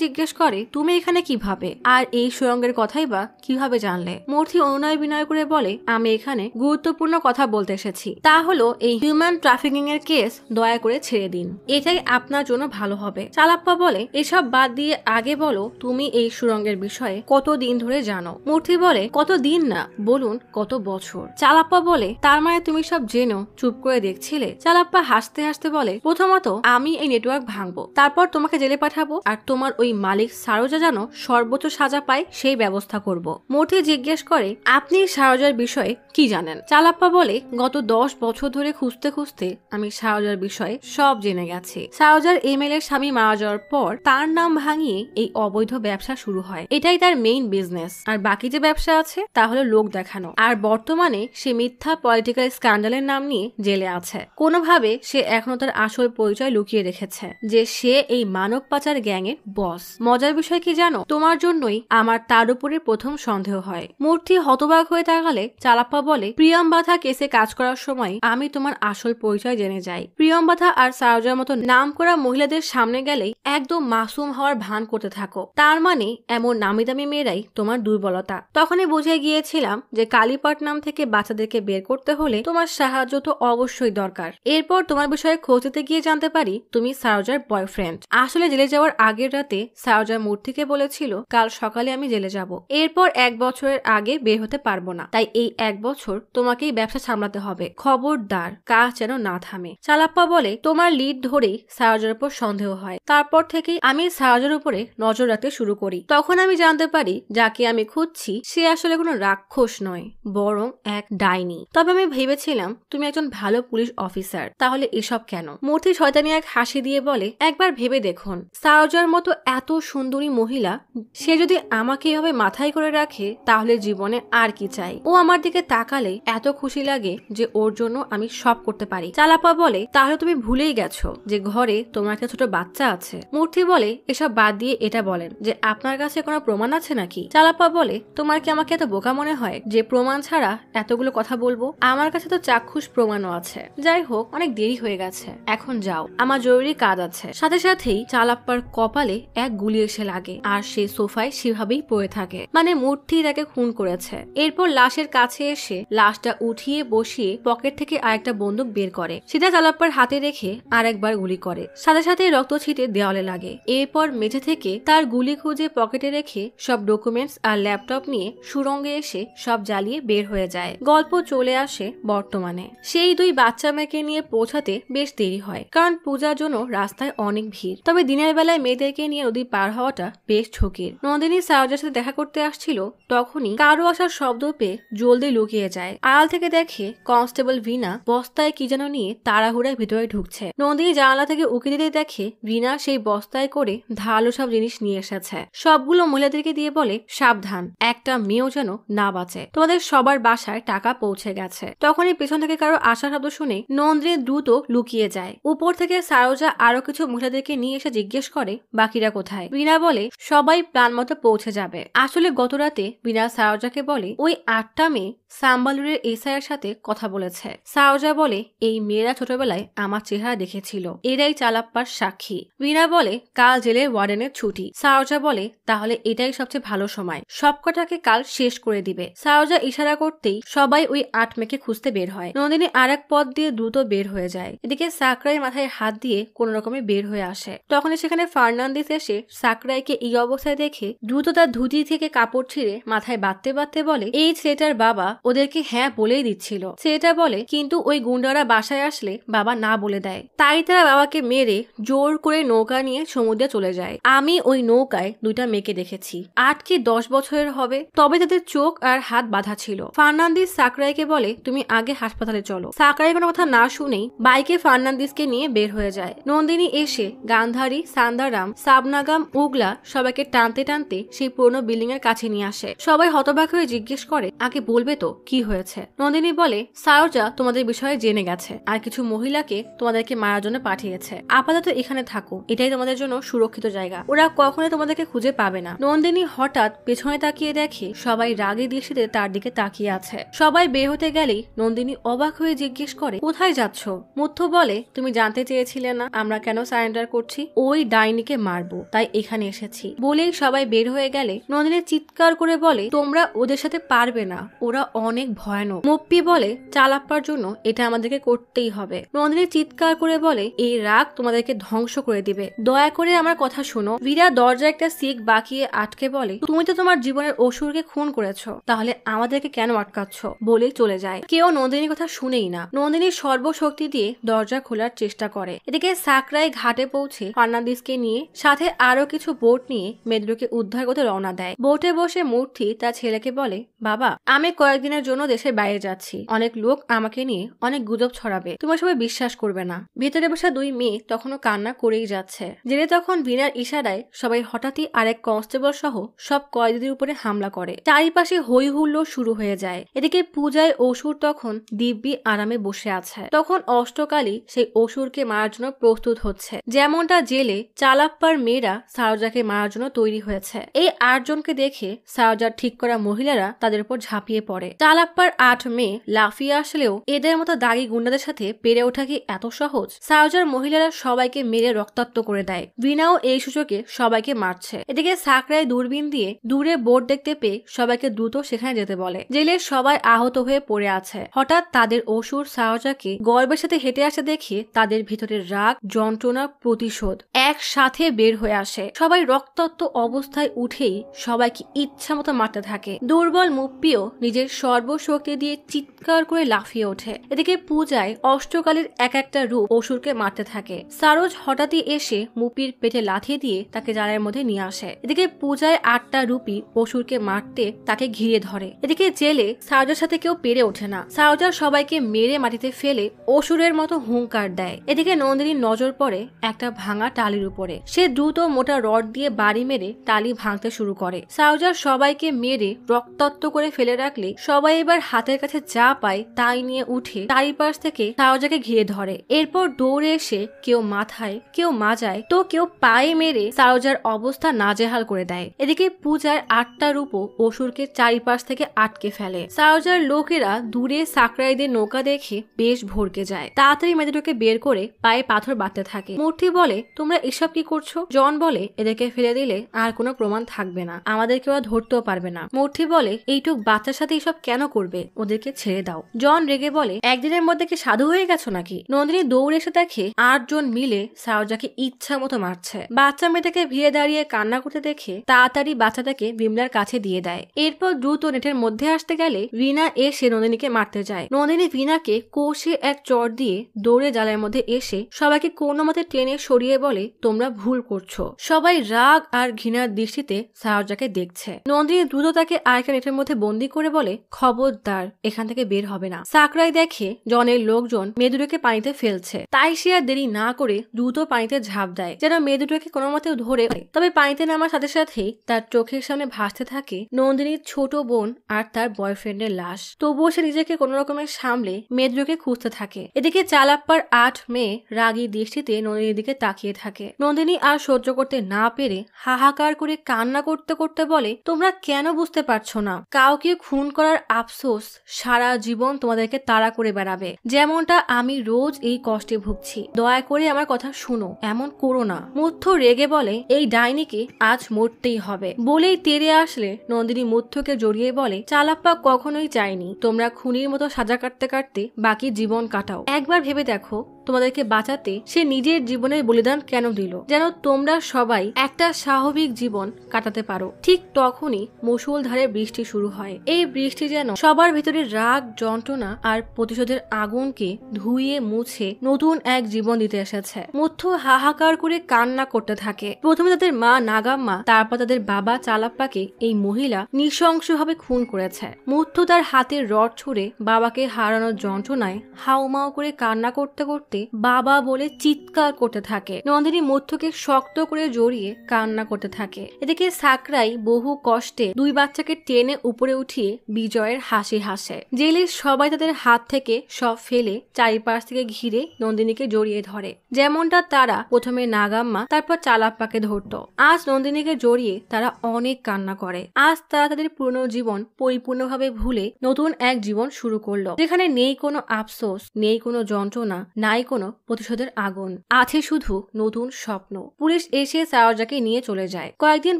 জিজ্ঞেস করে তুমি এখানে কিভাবে, আর এই সুরঙ্গের কথাই বা কিভাবে জানলে? মূর্তি অনুনয় বিনয় করে বলে আমি এখানে গুরুত্বপূর্ণ কথা বলতে এসেছি, তা হলো এই হিউম্যান ট্রাফিকিং এর কেস দয়া করে ছেড়ে দিন, এটাই আপনার জন্য ভালো হবে। চালাপ্পা বলে এসব বাদ দিয়ে আগে বলো তুমি এই সুরঙ্গের বিষয়ে কতদিন ধরে জানো? মূর্তি বলে কত দিন না, বলুন কত বছর। চালাপ্পা বলে তার মানে তুমি সব জেনেও চুপ করে দেখছিলে? চালাপ্পা হাসতে হাসতে বলে প্রথমত আমি এই নেটওয়ার্ক ভাঙবো, তারপর তোমাকে জেলে পাঠাবো, আর তোমার ওই মালিক সারোজা যেন সর্বোচ্চ সাজা পায় সেই ব্যবস্থা করব। মূর্তি জিজ্ঞেস করে আপনি সারোজার বিষয়ে কি জানেন? চালাপ্পা বলে গত 10 বছর ধরে খুঁজতে খুঁজতে আমি সারোজার বিষয়ে সব জেনে গেছি। সারোজার এমএল এর স্বামী মারা যাওয়ার পর তার নাম ভাঙিয়ে এই অবৈধ ব্যবসা শুরু হয়, এটাই তার মেইন বিজনেস। আর বাকি যে ব্যবসা আছে তা হলো লোক দেখানো। আর বর্তমানে সে মিথ্যা পলিটিক্যাল স্ক্যান্ডালের নাম নিয়ে জেলে আছে। কোনোভাবে সে এখনো তার আসল পরিচয় লুকিয়ে রেখেছে যে সে এই মানব পাচার গ্যাং এর বস। মজার বিষয় কি জানো? তোমার জন্যই আমার তার উপরে প্রথম সন্দেহ হয়। মূর্তি হতবাক হয়ে তাকালে চালাপ্পা বলে প্রিয়মবাধা কেসে কাজ করার সময় আমি তোমার আসল পরিচয় জেনে যাই। প্রিয়মবাধা আর সারোজার মতো নাম করা মহিলাদের সামনে গেলেই একদম মাসুম হওয়ার ভান করতে থাকো, তার মানে এমন নামি দামি মেয়েরাই তোমার দুর্বলতা। তখনই বুঝে গিয়েছিলাম যে কালীপটনাম থেকে বাচ্চাদেরকে বের করতে হলে তোমার সাহায্য তো অবশ্যই দরকার। এরপর তোমার বিষয়ে খোঁজ দিতে গিয়ে জানতে পারি তুমি সারোজার বয়ফ্রেন্ড। আসলে জেলে যাওয়ার আগের রাতে সারোজা মূর্তিকে বলেছিল কাল সকালে আমি জেলে যাব, এরপর 1 বছরের আগে বের হতে পারবো না, তাই এই 1 বছর তোমাকেই ব্যবসা সামলাতে হবে, খবরদার কাজ যেন না থামে। চালাপ্পা বলে তোমার লিড ধরেই সারোজার উপর সন্দেহ হয়, তারপর থেকেই আমি সারোজার উপরে নজর রাখতে শুরু করি। তখন আমি জানতে পারি যাকে আমি খুঁজছি সে আসলে কোনো রাক্ষস নয়, বরং এক ডাইনি। তবে আমি ভেবেছিলাম তুমি একজন ভালো পুলিশ অফিসার, তাহলে এসব কেন? মূর্তি শয়তানি এক হাসি দিয়ে বলে একবার ভেবে দেখুন, সারোজার মতো এত সুন্দরী মহিলা সে যদি আমাকে এভাবে মাথায় করে রাখে তাহলে জীবনে আর কি চাই? ও আমার দিকে তাকালে এত খুশি লাগে যে ওর জন্য আমি সব করতে পারি। চালাপ্পা বলে তাহলে তুমি ভুলেই গেছো যে ঘরে তোমার একটা ছোট বাচ্চা আছে। মূর্তি বলে এসব বাদ দিয়ে এটা বলেন যে আপনার কাছে কোনো প্রমাণ আছে নাকি? চালাপ্পা বলে তোমার কি আমাকে এত বোকা মনে হয় যে প্রমাণ ছাড়া এতগুলো কথা বলবো? আমার কাছে তো চাক্ষুষ প্রমাণও আছে। যাই হোক অনেক দেরি হয়ে গেছে, এখন যাও, আমার জরুরি কাজ আছে। সাথে সাথেই চালাপ্পার কপালে এক গুলি এসে লাগে আর সে সোফায় সেভাবেই পড়ে থাকে, মানে মূর্তি তাকে খুন করেছে। এরপর লাশের কাছে এসে লাশটা উঠিয়ে বসিয়ে পকেট থেকে আরেকটা বন্দুক বের করে, সেটা চালাপ্পার হাতে রেখে আরেকবার গুলি করে। সাথে সাথে রক্ত ছিটে দেওয়ালে লাগে। এরপর মেঝে থেকে তার গুলি খুঁজে পকেটে রেখে সব ডকুমেন্টস আর ল্যাপটপ নিয়ে সুরঙ্গে এসে সব জ্বালিয়ে বের হয়ে যায়। গল্প চলে আসে বর্তমানে। সেই 2 বাচ্চা মেয়েকে নিয়ে পৌঁছাতে বেশ দেরি হয়, কারণ পূজার জন্য রাস্তায় অনেক ভিড়। তবে দিনের বেলায় মেয়েদেরকে নিয়ে নদী পার হওয়াটা বেশ ঝুঁকির। নন্দিনী সারোজার সাথে দেখা করতে আসছিল, তখনই কারো আসার শব্দ পেয়ে জলদি লুকিয়ে যায়। আড়াল থেকে দেখে কনস্টেবল ভিনা বস্তায় কি যেন নিয়ে তাড়াহুড়ায় ভিতরে ঢুকছে। নন্দিনী জানালা থেকে উকি দিতে দেখে ভিনা সেই বস্তায় করে ধারালো সব জিনিস নিয়ে এসেছে। সবগুলো মহিলাদেরকে দিয়ে বলে সাবধান, একটা মেয়েও যেন না বাঁচে, তোমাদের সবার বাসায় টাকা পৌঁছে গেছে। তখনই পেছন থেকে কারো আসার শব্দ শুনে নন্দিনী দ্রুত লুকিয়ে যায়। উপর থেকে সারোজা আরো কিছু মহিলাদেরকে নিয়ে এসে জিজ্ঞেস করে বাকিরা কোথায়। বিনা বলে সবাই প্ল্যান মতো পৌঁছে যাবে। আসলে গত রাতে বিনা সারজাকে বলে ওই 8টা মেয়ে সাম্বালুরের এসআইয়ের সাথে কথা বলেছে। সারজা বলে এই মেয়েরা ছোটবেলায় আমার চেহারা দেখেছিল, এরাই চালাপ্পার সাক্ষী। বিনা বলে কাল জেলের ওয়ার্ডেনের ছুটি। সারজা বলে তাহলে এটাই সবচেয়ে ভালো সময়, সবকটাকে কাল শেষ করে দিবে। সারজা ইশারা করতেই সবাই ওই 8 মেয়েকে খুঁজতে বের হয়। নন্দিনী আরেক পথ দিয়ে দ্রুত বের হয়ে যায়। এদিকে সাকরাই মাথায় হাত দিয়ে কোন রকমে বের হয়ে আসে। তখনই সেখানে ফার্নান্ডিস এসে সাকরাইকে এই অবস্থায় দেখে দ্রুত তার ধুতি থেকে কাপড় ছিঁড়ে মাথায় বাঁধতে বাঁধতে বলে এই ছেলেটার বাবা ওদেরকে হ্যাঁ বলেই দিচ্ছিল। ছেলেটা বলে কিন্তু ওই গুন্ডারা বাসায় আসলে বাবা না বলে দেয়, তাই তারা বাবাকে মেরে জোর করে নৌকা নিয়ে সমুদ্রে চলে যায়। আমি ওই নৌকায় 2টা মেয়েকে দেখেছি, 8 কি 10 বছরের হবে, তবে তাদের চোখ আর হাত বাঁধা ছিল। ফার্নান্ডিস সাকরাইকে বলে তুমি আগে হাসপাতালে চলো। সাকরাই কোনো কথা না শুনেই বাইকে ফার্নান্ডিসকে নিয়ে বের হয়ে যায়। নন্দিনী এসে গান্ধারী, সান্দারাম, সাবনাগাম, উগলা সবাইকে টানতে টানতে সেই পুরনো বিল্ডিং এর কাছে নিয়ে আসে। সবাই হতবাক হয়ে জিজ্ঞেস করে আগে বলবে তো কি হয়েছে। নন্দিনী বলে সারজা তোমাদের বিষয়ে জেনে গেছে আর কিছু মহিলাকে তোমাদেরকে মারার জন্য পাঠিয়েছে। আপাতত এখানে থাকো, এটাই তোমাদের জন্য সুরক্ষিত জায়গা, ওরা কখনোই তোমাদেরকে খুঁজে পাবে না। নন্দিনী হঠাৎ পেছনে তাকিয়ে দেখে সবাই রাগে দৃষ্টিতে তার দিকে তাকিয়ে আছে। সবাই বের হতে গেলেই নন্দিনী অবাক হয়ে জিজ্ঞেস করে কোথায় যাচ্ছ। মুথ্য বলে তুমি জানতে চেয়েছিলে না আমরা কেন সারেন্ডার করছি, ওই ডাইনিকে মারবো তাই এখানে এসেছি। বলেই সবাই বের হয়ে গেলে নন্দিনী চিৎকার করে বলে তোমরা ওদের সাথে পারবে না, ওরা অনেক ভয়ানক। মুপ্পি বলে চালাপ্পার জন্য এটা আমাদেরকে করতেই হবে। নন্দিনী চিৎকার করে বলে এই রাগ তোমাদেরকে ধ্বংস করে দিবে, দয়া করে আমার কথা শোনো। বীরা দরজায় একটা সিক বাকিয়ে আটকে বলে তুমি তো তোমার জীবনের অসুরকে খুন করেছো, তাহলে আমাদেরকে কেন আটকাচ্ছ, বলেই চলে যায়। কেউ নন্দিনীর কথা শুনেই না। নন্দিনী সর্বশক্তি দিয়ে দরজা খোলার চেষ্টা করে। এদিকে সাকরাই ঘাটে পৌঁছে ফার্নান্ডিসকে নিয়ে সাথে আরো কিছু বোট নিয়ে মেদ্রোকে উদ্ধার করতে রওনা দেয়। বোটে বসে মূর্তি তার ছেলেকে বলে বাবা আমি কয়েকদিনের জন্য দেশের বাইরে যাচ্ছি, অনেক লোক আমাকে নিয়ে অনেক গুজব ছড়াবে, তোমার সবাই বিশ্বাস করবে না। ভেতরে বসা 2 মেয়ে তখনও কান্না করেই যাচ্ছে। জেলে তখন বিনার ইশারায় সবাই হঠাৎই আরেক কনস্টেবল সহ সব কয়েদিদের উপরে হামলা করে। চারিপাশে হই হুল্লোড় শুরু হয়ে যায়। এদিকে পূজায় অসুর তখন দিব্যি আরামে বসে আছে। তখন অষ্টকালী সেই অসুরকে মারার জন্য প্রস্তুত হচ্ছে। যেমনটা জেলে চালাপ্পার মেয়েরা সারজাকে মারার জন্য তৈরি হয়েছে। এই 8 জনকে দেখে সারজার ঠিক করা মহিলারা তাদের উপর ঝাঁপিয়ে পড়ে। চালাপ্পার 8 মেয়ে লাফিয়ে আসলেও এদের মতো দাগি গুন্ডাদের সাথে পেরে ওঠা কি এত সহজ। সারজার মহিলারা সবাইকে মেরে রক্তাক্ত করে দেয়। বিনাও এই সুযোগে সবাইকে মারছে। এদিকে সাকরাই দূরবীন দিয়ে দূরে বোট দেখতে পেয়ে সবাইকে দ্রুত সেখানে যেতে বলে। জেলে সবাই আহত হয়ে পড়ে আছে। হঠাৎ তাদের অসুর সারজাকে গর্বের সাথে হেঁটে আসে দেখে তাদের ভিতরের রাগ, যন্ত্রণা, প্রতিশোধ একসাথে বের হয়ে আসে। সবাই রক্তাক্ত অবস্থায় উঠেই সবাইকে ইচ্ছা মতো মারতে থাকে। দুর্বল মুপ্পিও নিজের সর্বশক্তি দিয়ে চিৎকার করে লাফিয়ে ওঠে। এদিকে পূজায় অষ্টকালীর এক একটা রূপ অসুরকে মারতে থাকে। সারোজ হঠাৎই এসে মুপির পেটে লাথি দিয়ে তাকে জালের মধ্যে নিয়ে আসে। এদিকে পূজায় 8টা রূপী অসুরকে মারতে তাকে ঘিরে ধরে। এদিকে জেলে সারজার সাথে কেউ পেরে ওঠে না। সারজা সবাইকে মেরে মাটিতে ফেলে অসুরের মতো হুঙ্কার দেয়। এদিকে নন্দিনীর নজর পড়ে একটা ভাঙা টালির উপরে। সে দ্রুত মোটা রড দিয়ে বাড়ি মেরে টালি ভাঙতে শুরু করে। সারজা সবাইকে মেরে রক্তাক্ত করে ফেলে রাখলে সবাই এবার হাতের কাছে যা পায় তাই নিয়ে উঠে চারিপাশ থেকে সারজাকে ঘিরে ধরে। এরপর দৌড়ে এসে কেউ মাথায়, কেউ মাজায়, তো কেউ পায়ে মেরে সারজার অবস্থা নাজেহাল করে দেয়। এদিকে পূজার 8টা রূপ অসুরকে চারিপাশ থেকে আটকে ফেলে। সারজার লোকেরা দূরে সাকরাইদের নৌকা দেখে বেশ ভরকে যায়। তাড়াতাড়ি মেয়েদেরকে বের করে পায়ে পাথর বাঁধতে থাকে। মূর্তি বলে তোমরা এসব কি করছো। জন বলে এদেরকে ফেলে দিলে আর কোনো প্রমাণ থাকবে না, আমাদেরকে ওরা ধরতেও পারবে না। মূর্তি বলে এইটুক বাচ্চার সাথে এসব কেন করবে, ওদেরকে ছেড়ে দাও। জন রেগে বলে একদিনের মধ্যে কি সাধু হয়ে গেছো নাকি। নন্দিনী দৌড়ে এসে দেখে 8 জন মিলে সারজাকে ইচ্ছা মতো মারছে। বাচ্চা মেয়েটাকে ভিড়ে দাঁড়িয়ে কান্না করতে দেখে তাড়াতাড়ি বাচ্চাটাকে বিমলার কাছে দিয়ে দেয়। এরপর দ্রুত নেটের মধ্যে আসতে গেলে রিনা এসে নন্দিনীকে মারতে যায়। নন্দিনী রিনাকে কষে এক চড় দিয়ে দৌড়ে জালের মধ্যে এসে সবাইকে কোনো মতে টেনে সরিয়ে বলে তোমরা ভুল করছো। সবাই রাগ আর ঘৃণার দৃষ্টিতে সারজাকে দেখছে। নন্দিনী দ্রুত তাকে আরেকটা নেটের মধ্যে বন্দি করে বলে খবরদার এখান থেকে বের হবে না। সাকরাই দেখে জনের লোকজন মেদুরকে পানিতে ফেলছে, তাই সে আর দেরি না করে দ্রুত পানিতে ঝাঁপ দেয় যেন মেদুরকে কোনো মতে ধরে। তবে পানিতে নামার সাথে সাথেই তার চোখের সামনে ভাসতে থাকে নন্দিনীর ছোট বোন আর তার বয়ফ্রেন্ডের লাশ। তবুও সে নিজেকে কোনো রকমের সামলে মেদুরকে খুঁজতে থাকে। এদিকে চালাপ্পার 8 মেয়ে রাগী দৃষ্টিতে নন্দিনীর নন্দিনীর দিকে তাকিয়ে থাকে। নন্দিনী আর সহ্য করতে না পেরে হাহাকার করে কান্না করতে করতে বলে, তোমরা কেন বুঝতে পারছো না? কাউকে খুন করার আফসোস সারা জীবন তোমাদেরকে তাড়া করে বেড়াবে, যেমনটা আমি রোজ এই কষ্টে ভুগছি। দয়া করে আমার কথা শুনো, এমন করো না। মুথ্য রেগে বলে, এই ডাইনিকে আজ মরতেই হবে। বলেই তেড়ে আসলে নন্দিনী মুথ্যকে জড়িয়ে বলে, চালাপ্পা কখনোই চায়নি তোমরা খুনির মতো সাজা কাটতে কাটতে বাকি জীবন কাটাও। একবার ভেবে দেখো, তোমাদেরকে বাঁচাতে সে নিজের জীবনের বলিদান কেন দিল, যেন তোমরা সবাই একটা স্বাভাবিক জীবন কাটাতে পারো। ঠিক তখনই মুষলধারে বৃষ্টি শুরু হয়। এই বৃষ্টি যেন সবার ভেতরে রাগ, যন্ত্রণা আর প্রতিশোধের আগুনকে ধুইয়ে মুছে নতুন এক জীবন দিতে এসেছে। মুথ্য হাহাকার করে কান্না করতে থাকে। প্রথমে তাদের মা নাগাম্মা, তারপর তাদের বাবা চালাপ্পাকে এই মহিলা নৃশংসভাবে খুন করেছে। মুথ্য তার হাতের রড ছুঁড়ে বাবাকে হারানোর যন্ত্রণায় হাউমাউ করে কান্না করতে করতে বাবা বলে চিৎকার করতে থাকে। নন্দিনী মুথ্যকে শক্ত করে জড়িয়ে কান্না করতে থাকে। এদিকে সাকরাই বহু কষ্টে দুই বাচ্চাকে টেনে উপরে উঠিয়ে বিজয়ের হাসি হাসে। জেলের সবাই তাদের হাত থেকে সব ফেলে চারিপাশ থেকে ঘিরে নন্দিনীকে জড়িয়ে ধরে, যেমনটা তারা প্রথমে নাগাম্মা তারপর চালাপ্পাকে ধরত। আজ নন্দিনীকে জড়িয়ে তারা অনেক কান্না করে। আজ তারা তাদের পুরনো জীবন পরিপূর্ণভাবে ভুলে নতুন এক জীবন শুরু করলো, যেখানে নেই কোনো আফসোস, নেই কোনো যন্ত্রণা, নাই কোনো প্রতিশোধের আগুন, আছে শুধু নতুন স্বপ্ন। পুলিশ এসে সাওজাকে নিয়ে চলে যায়। কয়েকদিন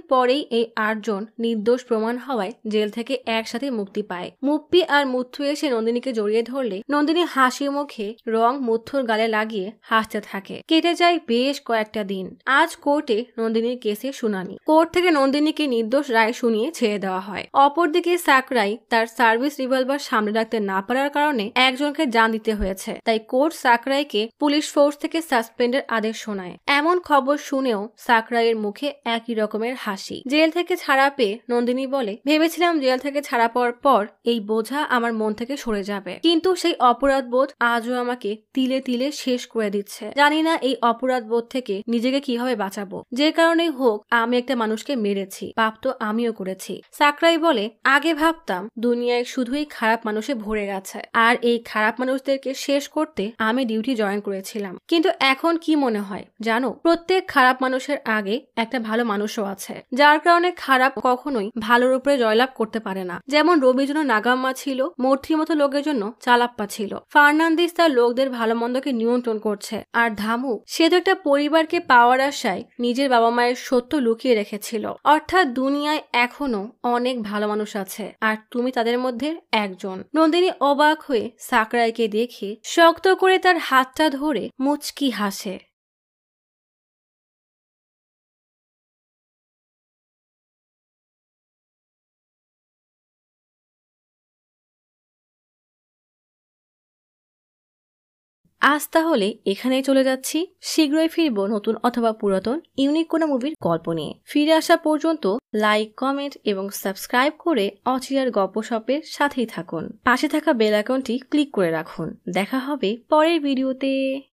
পরেই এই 8 জন নির্দোষ প্রমাণ হওয়ায় জেল থেকে একসাথে মুক্তি পায়। মুপ্পি আর মুথ্যু এসে নন্দিনীকে জড়িয়ে ধরলে নন্দিনী হাসি মুখে রং মুথ্যুর গালে লাগিয়ে হাসতে থাকে। কেটে যায় বেশ কয়েকটা দিন। আজ কোর্টে নন্দিনীর কেসে শুনানি। কোর্ট থেকে নন্দিনীকে নির্দোষ রায় শুনিয়ে ছেড়ে দেওয়া হয়। অপরদিকে সাকরাই তার সার্ভিস রিভলভার সামনে রাখতে না পারার কারণে একজনকে জান দিতে হয়েছে। তাই কোর্ট সাকরাইকে পুলিশ ফোর্স থেকে সাসপেন্ডের আদেশ শোনায়। এমন খবর শুনেও সাকরাইয়ের মুখে একই রকমের হাসি। জেল থেকে ছাড়া পেয়ে নন্দিনী বলে, ভেবেছিলাম জেল থেকে ছাড়া পাওয়ার পর এই বোঝা আমার মন থেকে সরে যাবে, কিন্তু সেই অপরাধ বোধ আজও আমাকে তিলে তিলে শেষ করে দিচ্ছে। জানি না এই অপরাধ বোধ থেকে নিজেকে কিভাবে বাঁচাবো। যে কারণেই হোক আমি একটা মানুষকে মেরেছি, পাপ তো আমিও করেছি। সাকরাই বলে, আগে ভাবতাম দুনিয়ায় শুধুই খারাপ মানুষে ভরে গেছে, আর এই খারাপ মানুষদেরকে শেষ করতে আমি ডিউটি জয়েন করেছিলাম। কিন্তু এখন কি মনে হয় জানো, প্রত্যেক খারাপ মানুষের আগে একটা ভালো মানুষও আছে, যার কারণে খারাপ কখনোই ভালোর উপরে জয়লাভ করতে পারে না। যেমন রবির জন্য নাগাম্মা ছিল, মূর্তির মতো লোকের জন্য চালাপ্পা ছিল, ফার্নান্দিস তার লোকদের ভালো মন্দকে নিয়ন্ত্রণ করছে, আর ধামু সে তো একটা পরিবারকে পাওয়ার আশায় নিজের বাবা মায়ের সত্য লুকিয়ে রেখেছিল। অর্থাৎ দুনিয়ায় এখনো অনেক ভালো মানুষ আছে, আর তুমি তাদের মধ্যে একজন। নন্দিনী অবাক হয়ে সাকরাইকে দেখে শক্ত করে তার হাতটা ধরে মুচকি হাসে। আজ তাহলে এখানেই চলে যাচ্ছি। শীঘ্রই ফিরবো নতুন অথবা পুরাতন ইউনিক কোনো মুভির গল্প নিয়ে। ফিরে আসা পর্যন্ত লাইক, কমেন্ট এবং সাবস্ক্রাইব করে অচিরার গপ্পসপের সাথেই থাকুন। পাশে থাকা বেল আইকনটি ক্লিক করে রাখুন। দেখা হবে পরের ভিডিওতে।